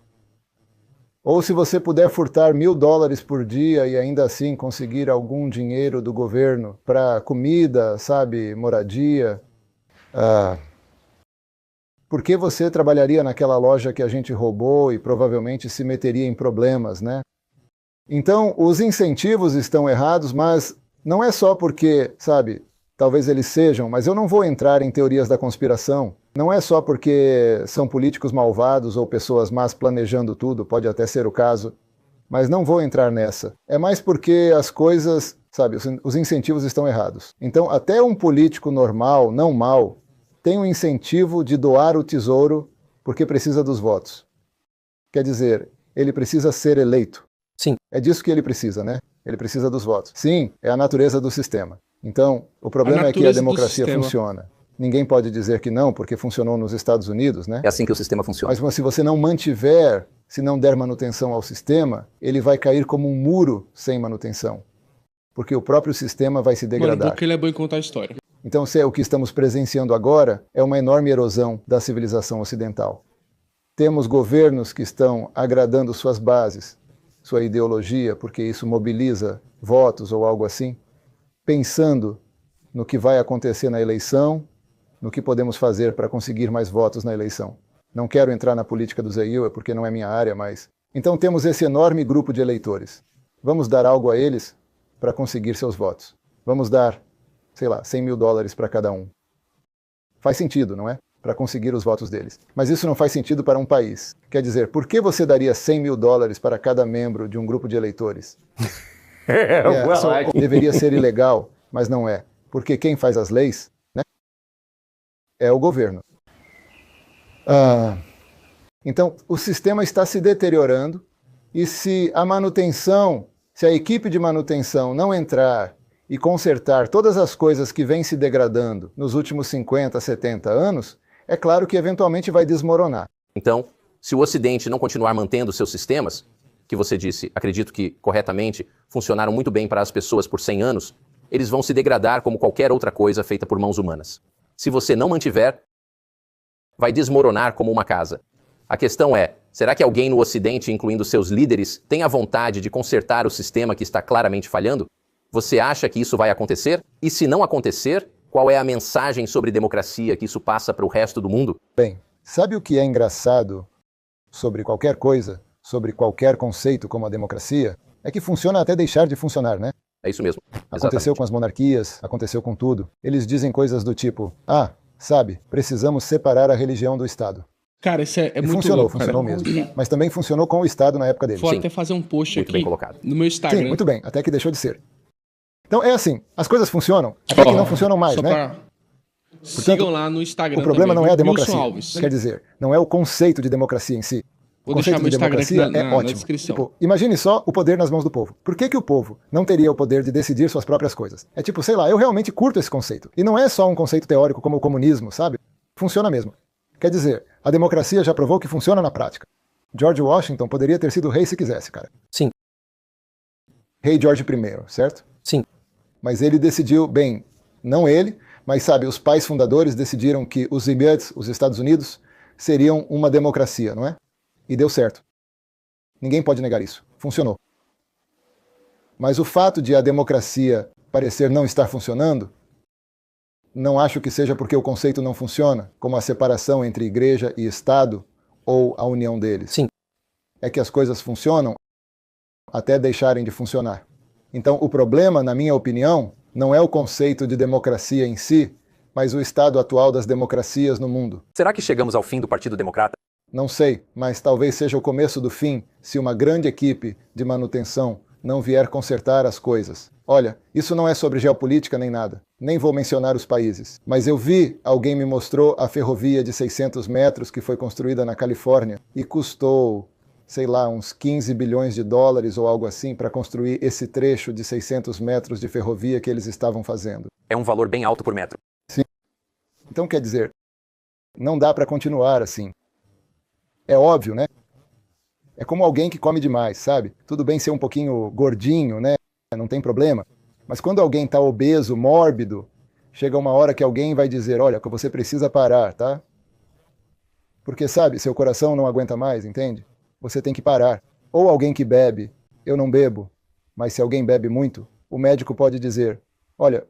Ou se você puder furtar $1.000 por dia e ainda assim conseguir algum dinheiro do governo para comida, sabe, moradia, por que você trabalharia naquela loja que a gente roubou e provavelmente se meteria em problemas, né? Então, os incentivos estão errados, mas não é só porque, sabe, talvez eles sejam, mas eu não vou entrar em teorias da conspiração. Não é só porque são políticos malvados ou pessoas más planejando tudo, pode até ser o caso, mas não vou entrar nessa. É mais porque as coisas, sabe, os incentivos estão errados. Então, até um político normal, não mau, tem um incentivo de doar o tesouro porque precisa dos votos. Quer dizer, ele precisa ser eleito. Sim. É disso que ele precisa, né? Ele precisa dos votos. Sim, é a natureza do sistema. Então, o problema é que a democracia funciona. Ninguém pode dizer que não, porque funcionou nos Estados Unidos, né? É assim que o sistema funciona. Mas se você não mantiver, se não der manutenção ao sistema, ele vai cair como um muro sem manutenção. Porque o próprio sistema vai se degradar. Mano, porque ele é bom em contar a história. Então, o que estamos presenciando agora é uma enorme erosão da civilização ocidental. Temos governos que estão agradando suas bases, sua ideologia, porque isso mobiliza votos ou algo assim, pensando no que vai acontecer na eleição, no que podemos fazer para conseguir mais votos na eleição. Não quero entrar na política do ZEIU, porque não é minha área, mas... Então temos esse enorme grupo de eleitores. Vamos dar algo a eles para conseguir seus votos. Vamos dar, sei lá, $100.000 para cada um. Faz sentido, não é? Para conseguir os votos deles. Mas isso não faz sentido para um país. Quer dizer, por que você daria $100.000 para cada membro de um grupo de eleitores? Deveria ser ilegal, mas não é. Porque quem faz as leis, né, é o governo. Então, o sistema está se deteriorando e se a equipe de manutenção não entrar e consertar todas as coisas que vêm se degradando nos últimos 50, 70 anos, é claro que eventualmente vai desmoronar. Então, se o Ocidente não continuar mantendo seus sistemas, que você disse, acredito que corretamente, funcionaram muito bem para as pessoas por 100 anos, eles vão se degradar como qualquer outra coisa feita por mãos humanas. Se você não mantiver, vai desmoronar como uma casa. A questão é, será que alguém no Ocidente, incluindo seus líderes, tem a vontade de consertar o sistema que está claramente falhando? Você acha que isso vai acontecer? E se não acontecer, qual é a mensagem sobre democracia que isso passa para o resto do mundo? Bem, sabe o que é engraçado sobre qualquer coisa, sobre qualquer conceito como a democracia? É que funciona até deixar de funcionar, né? É isso mesmo. Aconteceu Exatamente. com as monarquias, aconteceu com tudo. Eles dizem coisas do tipo, sabe, precisamos separar a religião do Estado. Cara, isso é E muito funcionou, louco, funcionou cara. mesmo. Mas também funcionou com o Estado na época dele. Vou Sim. até fazer um post Muito aqui bem colocado. no meu Instagram. Sim, muito bem, até que deixou de ser. Então é assim, as coisas funcionam, até que não funcionam mais, só né? pra... Sigam lá no Instagram O problema também, não é a viu? democracia. Wilson Alves. Quer dizer, não é o conceito de democracia em si. O Vou deixar conceito meu de Instagram democracia aqui na é ótimo. descrição. Tipo, imagine só o poder nas mãos do povo. Por que o povo não teria o poder de decidir suas próprias coisas? É tipo, sei lá, eu realmente curto esse conceito. E não é só um conceito teórico como o comunismo, sabe? Funciona mesmo. Quer dizer, a democracia já provou que funciona na prática. George Washington poderia ter sido rei se quisesse, cara. Sim. Rei George I, certo? Sim. Mas ele decidiu, bem, não ele, mas sabe, os pais fundadores decidiram que os Emirates, os Estados Unidos, seriam uma democracia, não é? E deu certo. Ninguém pode negar isso. Funcionou. Mas o fato de a democracia parecer não estar funcionando, não acho que seja porque o conceito não funciona, como a separação entre igreja e Estado ou a união deles. Sim. É que as coisas funcionam até deixarem de funcionar. Então, o problema, na minha opinião, não é o conceito de democracia em si, mas o estado atual das democracias no mundo. Será que chegamos ao fim do Partido Democrata? Não sei, mas talvez seja o começo do fim se uma grande equipe de manutenção não vier consertar as coisas. Olha, isso não é sobre geopolítica nem nada. Nem vou mencionar os países. Mas eu vi, alguém me mostrou a ferrovia de 600 metros que foi construída na Califórnia e custou, sei lá, uns 15 bilhões de dólares ou algo assim para construir esse trecho de 600 metros de ferrovia que eles estavam fazendo. É um valor bem alto por metro. Sim. Então, quer dizer, não dá para continuar assim. É óbvio, né? É como alguém que come demais, sabe? Tudo bem ser um pouquinho gordinho, né? Não tem problema. Mas quando alguém está obeso, mórbido, chega uma hora que alguém vai dizer, olha, que você precisa parar, tá? Porque, sabe, seu coração não aguenta mais, entende? Você tem que parar. Ou alguém que bebe, eu não bebo, mas se alguém bebe muito, o médico pode dizer, olha,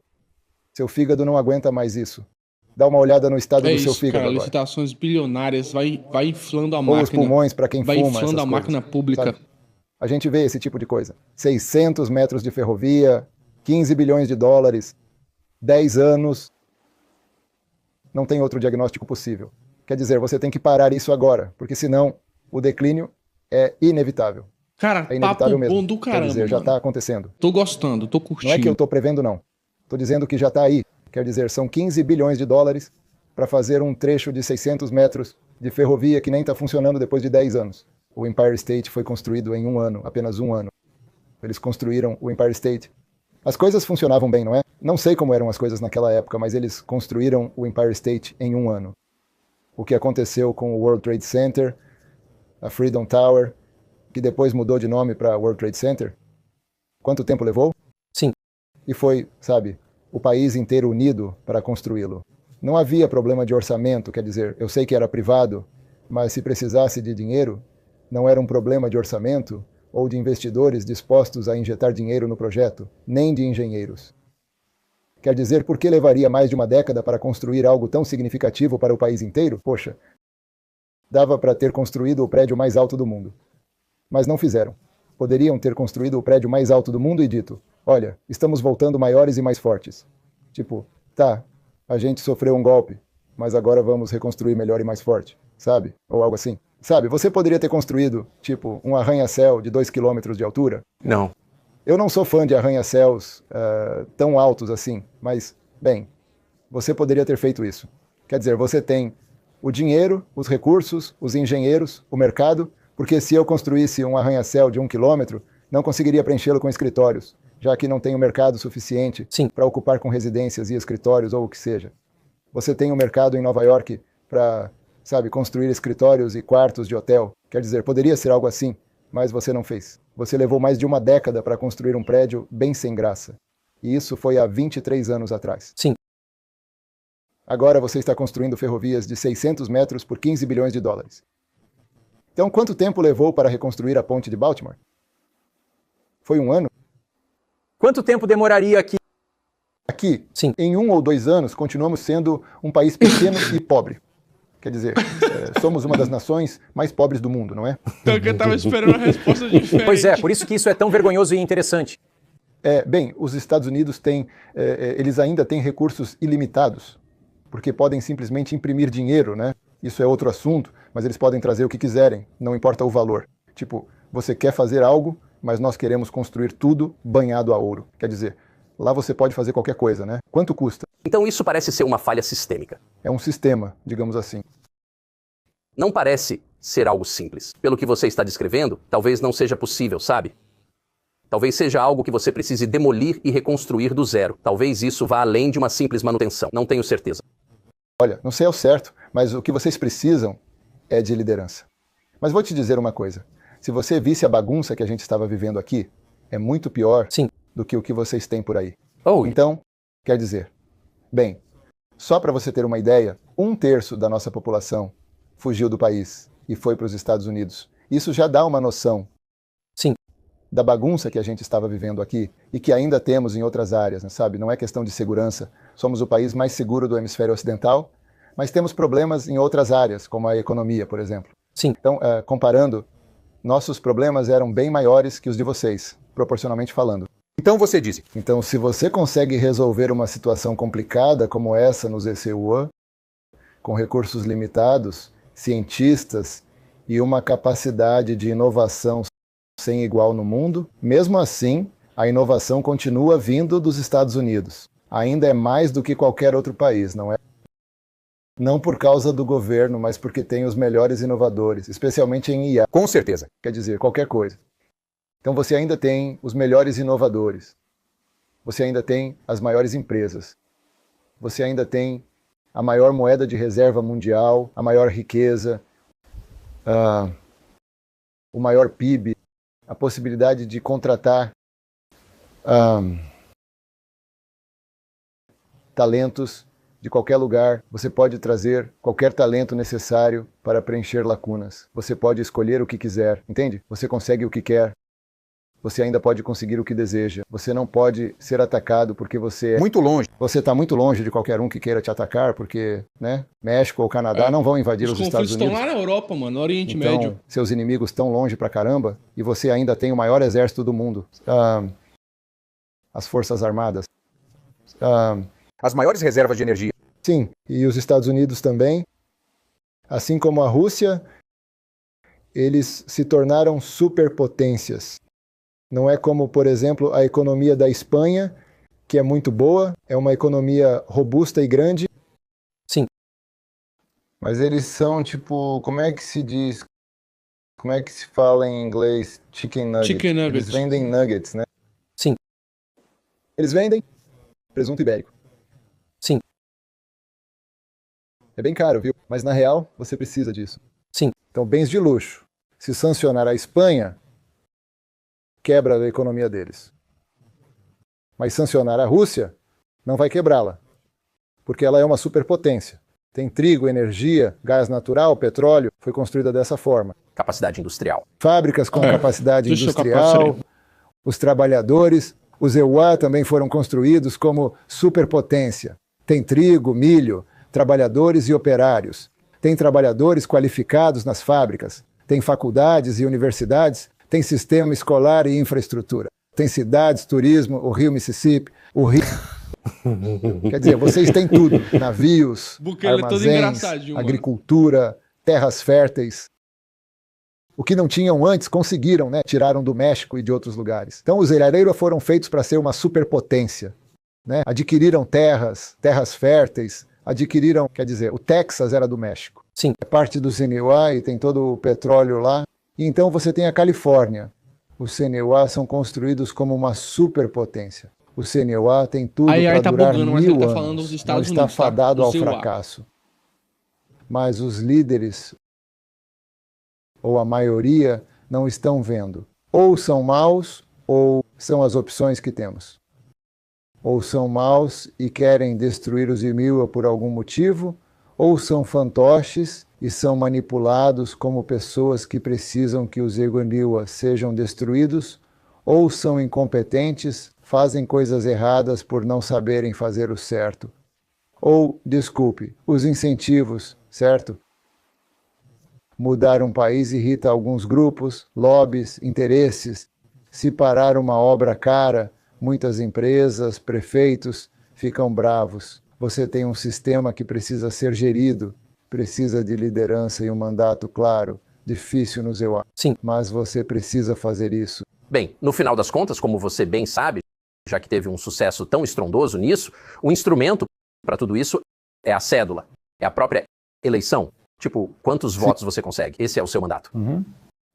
seu fígado não aguenta mais isso. Dá uma olhada no estado do seu fígado cara, agora. licitações bilionárias, vai inflando a Ou máquina. os pulmões para quem vai fuma, inflando essas a máquina coisas, pública. sabe? A gente vê esse tipo de coisa. 600 metros de ferrovia, 15 bilhões de dólares, 10 anos. Não tem outro diagnóstico possível. Quer dizer, você tem que parar isso agora, porque senão o declínio é inevitável. Cara, É inevitável papo mesmo. bom do caramba, Quer dizer, já mano. está acontecendo. Tô gostando, tô curtindo. Não é que eu estou prevendo, não. Estou dizendo que já está aí. Quer dizer, são 15 bilhões de dólares para fazer um trecho de 600 metros de ferrovia que nem está funcionando depois de 10 anos. O Empire State foi construído em um ano, apenas um ano. Eles construíram o Empire State. As coisas funcionavam bem, não é? Não sei como eram as coisas naquela época, mas eles construíram o Empire State em um ano. O que aconteceu com o World Trade Center, a Freedom Tower, que depois mudou de nome para World Trade Center. Quanto tempo levou? Sim. E foi, sabe, o país inteiro unido para construí-lo. Não havia problema de orçamento, quer dizer, eu sei que era privado, mas se precisasse de dinheiro, não era um problema de orçamento ou de investidores dispostos a injetar dinheiro no projeto, nem de engenheiros. Quer dizer, por que levaria mais de uma década para construir algo tão significativo para o país inteiro? Poxa, dava para ter construído o prédio mais alto do mundo. Mas não fizeram. Poderiam ter construído o prédio mais alto do mundo e dito, olha, estamos voltando maiores e mais fortes. Tipo, tá, a gente sofreu um golpe, mas agora vamos reconstruir melhor e mais forte, sabe? Ou algo assim. Sabe, você poderia ter construído, tipo, um arranha-céu de 2 quilômetros de altura? Não. Eu não sou fã de arranha-céus tão altos assim, mas, bem, você poderia ter feito isso. Quer dizer, você tem o dinheiro, os recursos, os engenheiros, o mercado, porque se eu construísse um arranha-céu de 1 quilômetro, não conseguiria preenchê-lo com escritórios, já que não tenho mercado suficiente para ocupar com residências e escritórios ou o que seja. Você tem um mercado em Nova York para, sabe, construir escritórios e quartos de hotel. Quer dizer, poderia ser algo assim, mas você não fez. Você levou mais de uma década para construir um prédio bem sem graça. E isso foi há 23 anos atrás. Sim. Agora você está construindo ferrovias de 600 metros por 15 bilhões de dólares. Então, quanto tempo levou para reconstruir a ponte de Baltimore? Foi um ano? Quanto tempo demoraria aqui? Aqui, Sim. em 1 ou 2 anos, continuamos sendo um país pequeno e pobre. Quer dizer, somos uma das nações mais pobres do mundo, não é? Então eu tava esperando uma resposta diferente. Pois é, por isso que isso é tão vergonhoso e interessante. Bem, os Estados Unidos têm, eles ainda têm recursos ilimitados, porque podem simplesmente imprimir dinheiro, né? Isso é outro assunto, mas eles podem trazer o que quiserem, não importa o valor. Tipo, você quer fazer algo, mas nós queremos construir tudo banhado a ouro. Quer dizer, lá você pode fazer qualquer coisa, né? Quanto custa? Então isso parece ser uma falha sistêmica. É um sistema, digamos assim. Não parece ser algo simples. Pelo que você está descrevendo, talvez não seja possível, sabe? Talvez seja algo que você precise demolir e reconstruir do zero. Talvez isso vá além de uma simples manutenção. Não tenho certeza. Olha, não sei ao certo, mas o que vocês precisam é de liderança. Mas vou te dizer uma coisa. Se você visse a bagunça que a gente estava vivendo aqui, é muito pior do que o que vocês têm por aí. Então, quer dizer, bem, só para você ter uma ideia, 1/3 da nossa população fugiu do país e foi para os Estados Unidos. Isso já dá uma noção da bagunça que a gente estava vivendo aqui e que ainda temos em outras áreas, né, sabe? Não é questão de segurança. Somos o país mais seguro do hemisfério ocidental, mas temos problemas em outras áreas, como a economia, por exemplo. Sim. Então, comparando, nossos problemas eram bem maiores que os de vocês, proporcionalmente falando. Então você disse. Então, se você consegue resolver uma situação complicada como essa no ZCUA, com recursos limitados, cientistas e uma capacidade de inovação sem igual no mundo, mesmo assim, a inovação continua vindo dos Estados Unidos. Ainda é mais do que qualquer outro país, não é? Não por causa do governo, mas porque tem os melhores inovadores, especialmente em IA. Com certeza. Quer dizer, qualquer coisa. Então você ainda tem os melhores inovadores. Você ainda tem as maiores empresas. Você ainda tem a maior moeda de reserva mundial, a maior riqueza, o maior PIB, a possibilidade de contratar talentos de qualquer lugar. Você pode trazer qualquer talento necessário para preencher lacunas. Você pode escolher o que quiser, entende? Você consegue o que quer. Você ainda pode conseguir o que deseja. Você não pode ser atacado porque você Muito longe. Você está muito longe de qualquer um que queira te atacar, porque, né, México ou Canadá não vão invadir os Estados Unidos. Os conflitos estão lá na Europa, mano, no Oriente Então, Médio. seus inimigos estão longe pra caramba e você ainda tem o maior exército do mundo. As Forças Armadas. As maiores reservas de energia. Sim, e os Estados Unidos também. Assim como a Rússia, eles se tornaram superpotências. Não é como, por exemplo, a economia da Espanha, que é muito boa, é uma economia robusta e grande. Sim. Mas eles são tipo, como é que se diz? Como é que se fala em inglês? Chicken nuggets. Chicken nuggets. Eles vendem nuggets, né? Sim. Eles vendem presunto ibérico. Sim. É bem caro, viu? Mas na real, você precisa disso. Sim. Então, bens de luxo. Se sancionar a Espanha, quebra a economia deles. Mas sancionar a Rússia não vai quebrá-la, porque ela é uma superpotência. Tem trigo, energia, gás natural, petróleo, foi construída dessa forma. Capacidade industrial. Fábricas com capacidade deixa eu industrial, capar os trabalhadores, os EUA também foram construídos como superpotência. Tem trigo, milho, trabalhadores e operários. Tem trabalhadores qualificados nas fábricas. Tem faculdades e universidades. Tem sistema escolar e infraestrutura. Tem cidades, turismo, o rio Mississippi, o rio... Quer dizer, vocês têm tudo. Navios, Bukele é todo armazéns, engraçadinho, mano. agricultura, terras férteis. O que não tinham antes, conseguiram, né? Tiraram do México e de outros lugares. Então, os Ilhareiros foram feitos para ser uma superpotência, né? Adquiriram terras férteis, adquiriram, quer dizer, o Texas era do México. Sim. É parte do CNUA e tem todo o petróleo lá. E então você tem a Califórnia. Os CNUA são construídos como uma superpotência. O CNUA tem tudo para tá durar bugando, mas 1000 ele tá anos. falando dos Estados Não está Unidos, tá? fadado O ao CUA. fracasso. Mas os líderes, ou a maioria, não estão vendo. Ou são maus, ou são as opções que temos. Ou são maus e querem destruir os Ymir por algum motivo, ou são fantoches e são manipulados como pessoas que precisam que os Egoniwa sejam destruídos, ou são incompetentes, fazem coisas erradas por não saberem fazer o certo. Ou, desculpe, os incentivos, certo? Mudar um país irrita alguns grupos, lobbies, interesses. Se parar uma obra cara, muitas empresas, prefeitos ficam bravos. Você tem um sistema que precisa ser gerido, precisa de liderança e um mandato claro. Difícil no EUA. Sim. Mas você precisa fazer isso. Bem, no final das contas, como você bem sabe, já que teve um sucesso tão estrondoso nisso, o instrumento para tudo isso é a cédula, é a própria eleição. Tipo, quantos votos você consegue? Esse é o seu mandato.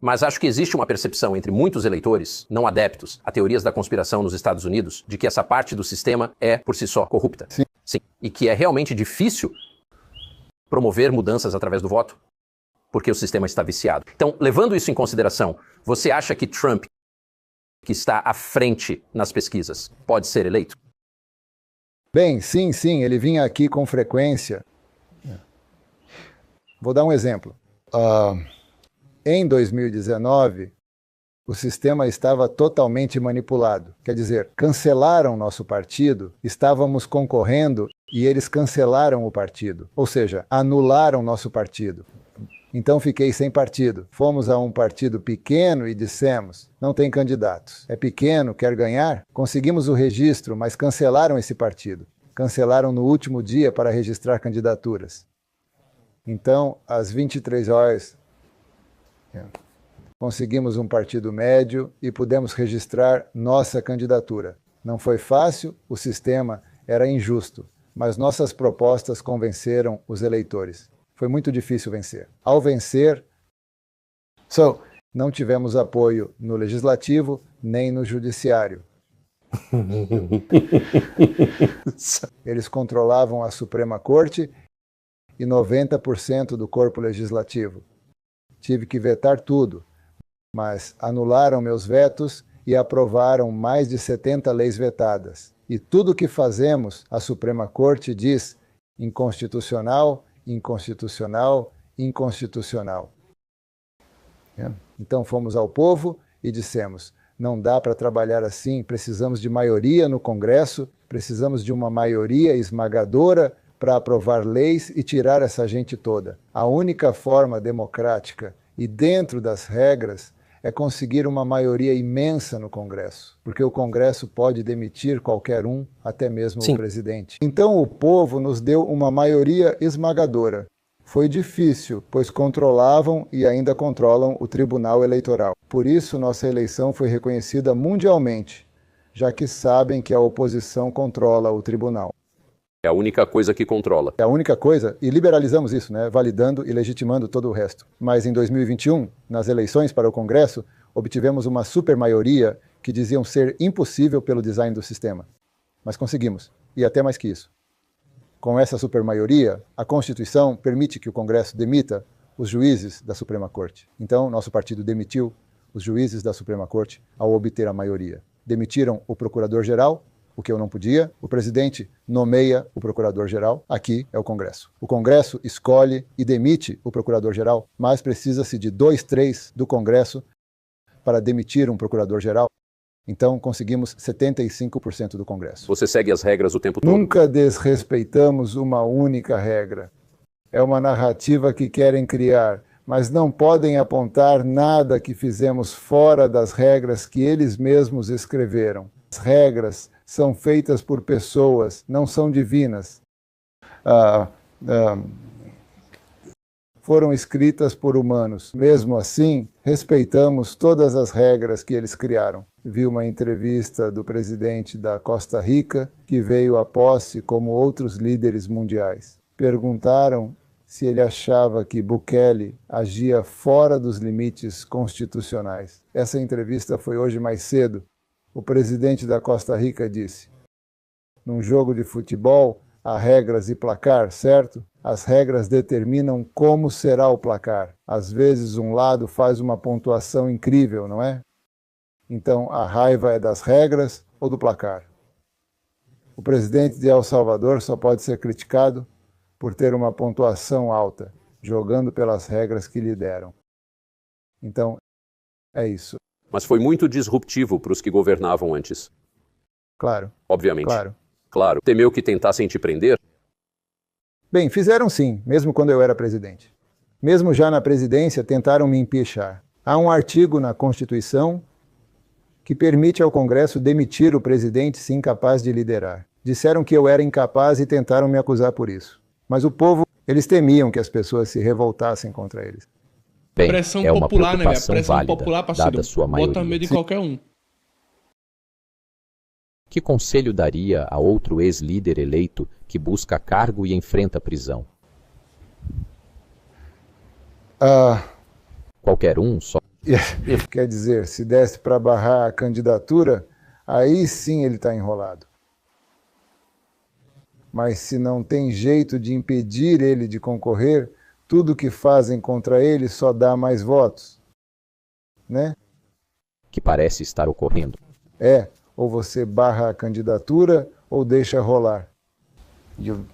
Mas acho que existe uma percepção entre muitos eleitores, não adeptos, a teorias da conspiração nos Estados Unidos, de que essa parte do sistema é, por si só, corrupta. Sim. Sim. E que é realmente difícil promover mudanças através do voto, porque o sistema está viciado. Então, levando isso em consideração, você acha que Trump, que está à frente nas pesquisas, pode ser eleito? Bem, sim, ele vinha aqui com frequência. Vou dar um exemplo. Em 2019, O sistema estava totalmente manipulado. Quer dizer, cancelaram nosso partido, estávamos concorrendo e eles cancelaram o partido. Ou seja, anularam nosso partido. Então fiquei sem partido. Fomos a um partido pequeno e dissemos, não tem candidatos. É pequeno, quer ganhar? Conseguimos o registro, mas cancelaram esse partido. Cancelaram no último dia para registrar candidaturas. Então, às 23 horas, conseguimos um partido médio e pudemos registrar nossa candidatura. Não foi fácil, o sistema era injusto, mas nossas propostas convenceram os eleitores. Foi muito difícil vencer. Ao vencer, não tivemos apoio no legislativo nem no judiciário. Eles controlavam a Suprema Corte e 90% do corpo legislativo. Tive que vetar tudo, mas anularam meus vetos e aprovaram mais de 70 leis vetadas. E tudo que fazemos, a Suprema Corte diz inconstitucional, inconstitucional, inconstitucional. Então fomos ao povo e dissemos, não dá para trabalhar assim, precisamos de maioria no Congresso, precisamos de uma maioria esmagadora para aprovar leis e tirar essa gente toda. A única forma democrática e dentro das regras é conseguir uma maioria imensa no Congresso, porque o Congresso pode demitir qualquer um, até mesmo o presidente. Então o povo nos deu uma maioria esmagadora. Foi difícil, pois controlavam e ainda controlam o Tribunal Eleitoral. Por isso nossa eleição foi reconhecida mundialmente, já que sabem que a oposição controla o tribunal. É a única coisa que controla. É a única coisa, e liberalizamos isso, validando e legitimando todo o resto. Mas em 2021, nas eleições para o Congresso, obtivemos uma supermaioria que diziam ser impossível pelo design do sistema. Mas conseguimos, e até mais que isso. Com essa supermaioria, a Constituição permite que o Congresso demita os juízes da Suprema Corte. Então, nosso partido demitiu os juízes da Suprema Corte ao obter a maioria. Demitiram o Procurador-Geral, o que eu não podia. O presidente nomeia o Procurador-Geral. Aqui é o Congresso. O Congresso escolhe e demite o Procurador-Geral, mas precisa-se de 2/3 do Congresso para demitir um Procurador-Geral. Então, conseguimos 75% do Congresso. Você segue as regras o tempo todo? Nunca desrespeitamos uma única regra. É uma narrativa que querem criar, mas não podem apontar nada que fizemos fora das regras que eles mesmos escreveram. As regras são feitas por pessoas, não são divinas. Foram escritas por humanos. Mesmo assim, respeitamos todas as regras que eles criaram. Vi uma entrevista do presidente da Costa Rica, que veio à posse como outros líderes mundiais. Perguntaram se ele achava que Bukele agia fora dos limites constitucionais. Essa entrevista foi hoje mais cedo. O presidente da Costa Rica disse, num jogo de futebol, há regras e placar, certo? As regras determinam como será o placar. Às vezes um lado faz uma pontuação incrível, não é? Então a raiva é das regras ou do placar? O presidente de El Salvador só pode ser criticado por ter uma pontuação alta, jogando pelas regras que lhe deram. Então, é isso. Mas foi muito disruptivo para os que governavam antes. Claro. Obviamente. Claro. Claro. Temeu que tentassem te prender? Bem, fizeram sim, mesmo quando eu era presidente. Mesmo já na presidência, tentaram me empichar. Há um artigo na Constituição que permite ao Congresso demitir o presidente se incapaz de liderar. Disseram que eu era incapaz e tentaram me acusar por isso. Mas o povo, eles temiam que as pessoas se revoltassem contra eles. Bem, Pressão é uma popular, né, velho? preocupação Pressão válida, popular, dada parceiro. a sua Bota maioria. medo em qualquer um. Que conselho daria a outro ex-líder eleito que busca cargo e enfrenta prisão? Qualquer um só? Quer dizer, se desse para barrar a candidatura, aí sim ele está enrolado. Mas se não tem jeito de impedir ele de concorrer, tudo que fazem contra ele só dá mais votos. Né? Que parece estar ocorrendo. Ou você barra a candidatura ou deixa rolar.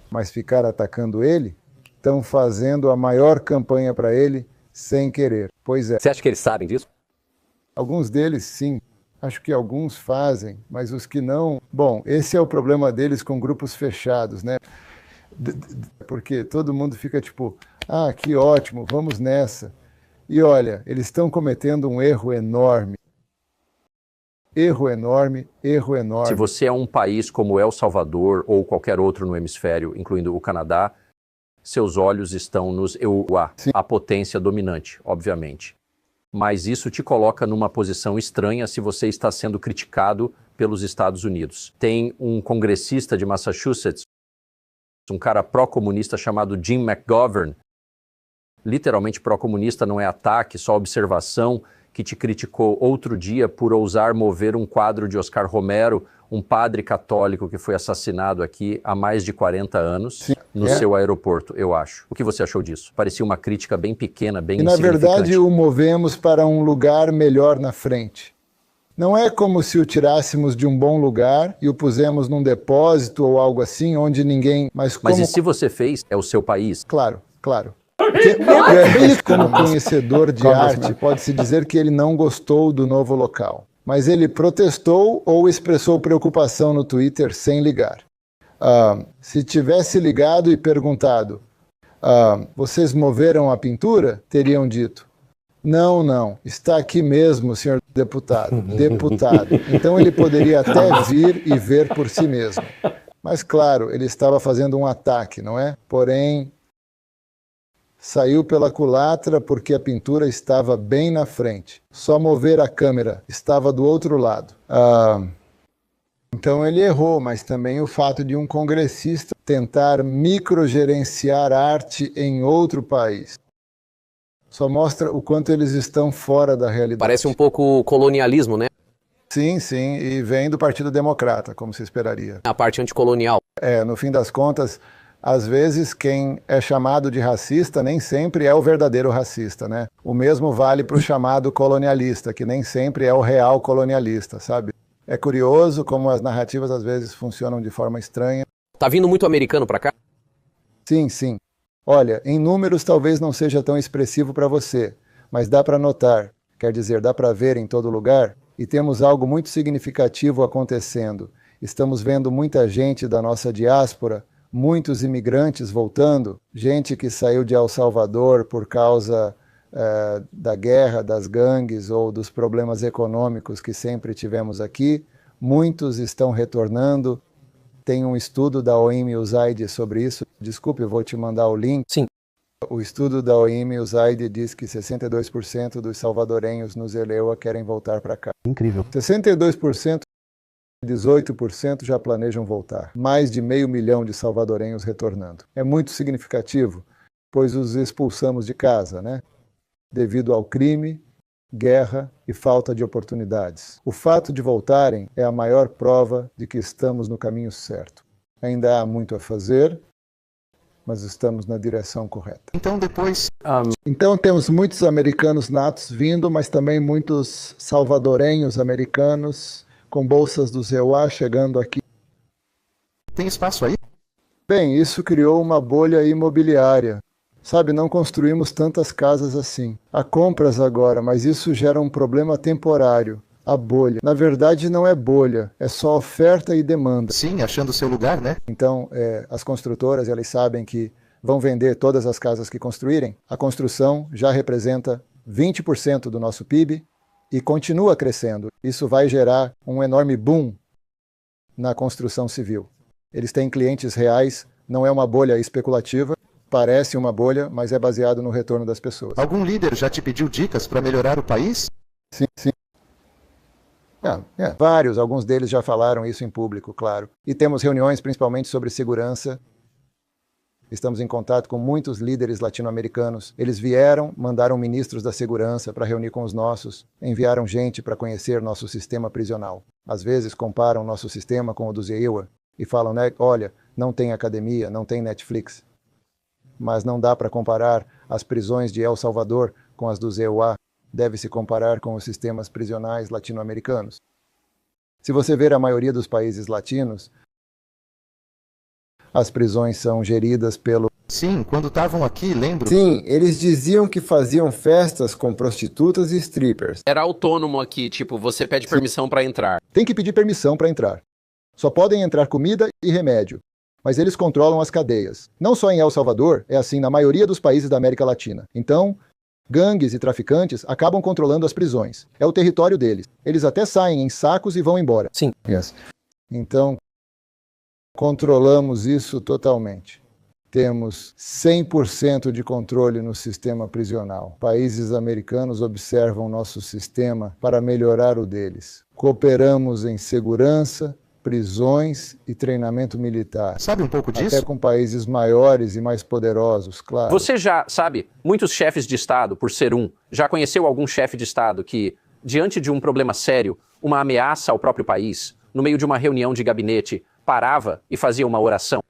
Mas ficar atacando ele, estão fazendo a maior campanha para ele sem querer. Pois é. Você acha que eles sabem disso? Alguns deles, sim. Acho que alguns fazem, mas os que não... Bom, esse é o problema deles com grupos fechados, né? Porque todo mundo fica tipo, ah, que ótimo, vamos nessa. E olha, eles estão cometendo um erro enorme. Erro enorme, erro enorme. Se você é um país como El Salvador ou qualquer outro no hemisfério, incluindo o Canadá, seus olhos estão nos EUA, a potência dominante, obviamente. Mas isso te coloca numa posição estranha se você está sendo criticado pelos Estados Unidos. Tem um congressista de Massachusetts, um cara pró-comunista chamado Jim McGovern, literalmente pró-comunista, não é ataque, só observação, que te criticou outro dia por ousar mover um quadro de Oscar Romero, um padre católico que foi assassinado aqui há mais de 40 anos, no seu aeroporto, eu acho. O que você achou disso? Parecia uma crítica bem pequena, bem insignificante. E na verdade o movemos para um lugar melhor na frente. Não é como se o tirássemos de um bom lugar e o pusemos num depósito ou algo assim, onde ninguém... Mas e se você fez, é o seu país? Claro, claro. Como conhecedor de arte, pode-se dizer que ele não gostou do novo local. Mas ele protestou ou expressou preocupação no Twitter sem ligar. Se tivesse ligado e perguntado, vocês moveram a pintura? Teriam dito, não, não, está aqui mesmo, senhor deputado. Deputado. Então ele poderia até vir e ver por si mesmo. Mas claro, ele estava fazendo um ataque, não é? Porém, saiu pela culatra porque a pintura estava bem na frente. Só mover a câmera, estava do outro lado. Então ele errou, mas também o fato de um congressista tentar microgerenciar arte em outro país só mostra o quanto eles estão fora da realidade. Parece um pouco colonialismo, né? Sim, sim, e vem do Partido Democrata, como se esperaria. A parte anticolonial. No fim das contas, às vezes quem é chamado de racista nem sempre é o verdadeiro racista, né? O mesmo vale para o chamado colonialista, que nem sempre é o real colonialista, sabe? É curioso como as narrativas às vezes funcionam de forma estranha. Tá vindo muito americano para cá? Sim, sim. Olha, em números talvez não seja tão expressivo para você, mas dá para notar, quer dizer, dá para ver em todo lugar, e temos algo muito significativo acontecendo. Estamos vendo muita gente da nossa diáspora, muitos imigrantes voltando, gente que saiu de El Salvador por causa da guerra, das gangues ou dos problemas econômicos que sempre tivemos aqui. Muitos estão retornando. Tem um estudo da OIM-USAID sobre isso. Desculpe, eu vou te mandar o link. Sim. O estudo da OIM-USAID diz que 62% dos salvadorenhos nos ELEUA querem voltar para cá. Incrível. 62%, 18% já planejam voltar. Mais de 500 mil de salvadorenhos retornando. É muito significativo, pois os expulsamos de casa, né? Devido ao crime, guerra e falta de oportunidades. O fato de voltarem é a maior prova de que estamos no caminho certo. Ainda há muito a fazer, mas estamos na direção correta. Então temos muitos americanos natos vindo, mas também muitos salvadorenhos americanos com bolsas do ZEUA chegando aqui. Tem espaço aí? Bem, isso criou uma bolha imobiliária. Sabe, não construímos tantas casas assim. Há compras agora, mas isso gera um problema temporário. A bolha. Na verdade, não é bolha, é só oferta e demanda. Sim, achando seu lugar, né? Então, as construtoras, elas sabem que vão vender todas as casas que construírem. A construção já representa 20% do nosso PIB e continua crescendo. Isso vai gerar um enorme boom na construção civil. Eles têm clientes reais, não é uma bolha especulativa. Parece uma bolha, mas é baseado no retorno das pessoas. Algum líder já te pediu dicas para melhorar o país? Sim, sim. Vários, alguns deles já falaram isso em público, claro. E temos reuniões principalmente sobre segurança. Estamos em contato com muitos líderes latino-americanos. Eles vieram, mandaram ministros da segurança para reunir com os nossos, enviaram gente para conhecer nosso sistema prisional. Às vezes comparam nosso sistema com o do ZEUA e falam, né, olha, não tem academia, não tem Netflix. Mas não dá para comparar as prisões de El Salvador com as do ZEUA. Deve-se comparar com os sistemas prisionais latino-americanos. Se você ver a maioria dos países latinos, as prisões são geridas pelo Sim, quando estavam aqui, lembro. Sim, eles diziam que faziam festas com prostitutas e strippers. Era autônomo aqui, tipo, você pede permissão pra entrar. Tem que pedir permissão para entrar. Só podem entrar comida e remédio. Mas eles controlam as cadeias. Não só em El Salvador, é assim na maioria dos países da América Latina. Então, gangues e traficantes acabam controlando as prisões. É o território deles. Eles até saem em sacos e vão embora. Sim. Yes. Então, controlamos isso totalmente. Temos 100% de controle no sistema prisional. Países americanos observam nosso sistema para melhorar o deles. Cooperamos em segurança, prisões e treinamento militar. Sabe um pouco disso? Até com países maiores e mais poderosos, claro. Você já, sabe, muitos chefes de Estado, por ser um, já conheceu algum chefe de Estado que, diante de um problema sério, uma ameaça ao próprio país, no meio de uma reunião de gabinete, parava e fazia uma oração?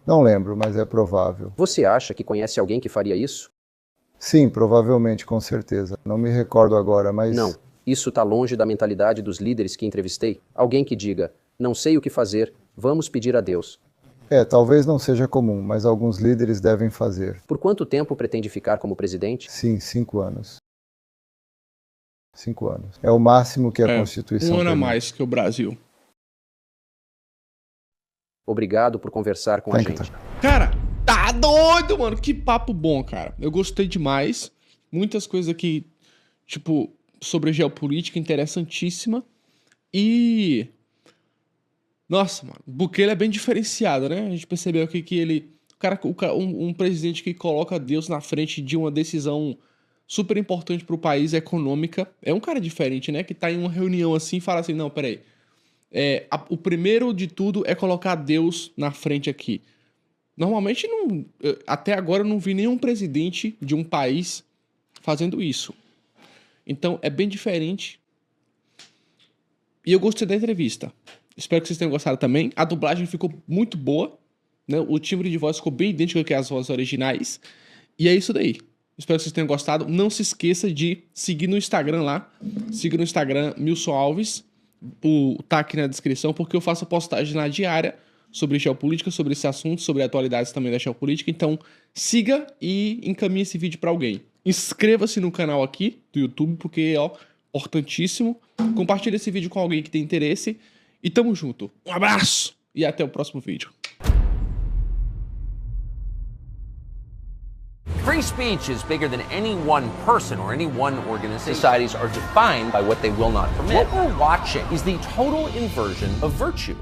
Não lembro, mas é provável. Você acha que conhece alguém que faria isso? Sim, provavelmente, com certeza. Não me recordo agora, mas... Não. Isso está longe da mentalidade dos líderes que entrevistei. Alguém que diga, não sei o que fazer, vamos pedir a Deus. Talvez não seja comum, mas alguns líderes devem fazer. Por quanto tempo pretende ficar como presidente? Sim, 5 anos. 5 anos. É o máximo que a Constituição Um ano a permite. mais que o Brasil. Obrigado por conversar com a gente. Cara, tá doido, mano. Que papo bom, cara. Eu gostei demais. Muitas coisas aqui, tipo, sobre geopolítica interessantíssima. E... nossa, mano. O Bukele é bem diferenciado, né? A gente percebeu aqui que ele... um presidente que coloca Deus na frente de uma decisão super importante pro país, econômica. É um cara diferente, né? Que tá em uma reunião assim e fala assim, não, peraí. O primeiro de tudo é colocar Deus na frente aqui. Normalmente, até agora, eu não vi nenhum presidente de um país fazendo isso. Então, é bem diferente. E eu gostei da entrevista. Espero que vocês tenham gostado também. A dublagem ficou muito boa, né? O timbre de voz ficou bem idêntico que as vozes originais. E é isso daí. Espero que vocês tenham gostado. Não se esqueça de seguir no Instagram lá. Siga no Instagram Milson Alves. Tá aqui na descrição, porque eu faço postagem na diária sobre geopolítica, sobre esse assunto, sobre atualidades também da geopolítica. Então, siga e encaminhe esse vídeo para alguém. Inscreva-se no canal aqui do YouTube, porque é importantíssimo. Compartilhe esse vídeo com alguém que tem interesse. E tamo junto. Um abraço e até o próximo vídeo. Free speech is bigger than any one person or any one organization. Societies are defined by what they will not permit. What we're watching is the total inversion of virtue.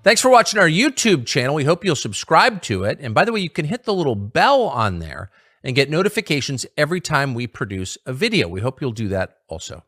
Thanks for watching our YouTube channel. We hope you'll subscribe to it. And by the way, you can hit the little bell on there and get notifications every time we produce a video. We hope you'll do that also.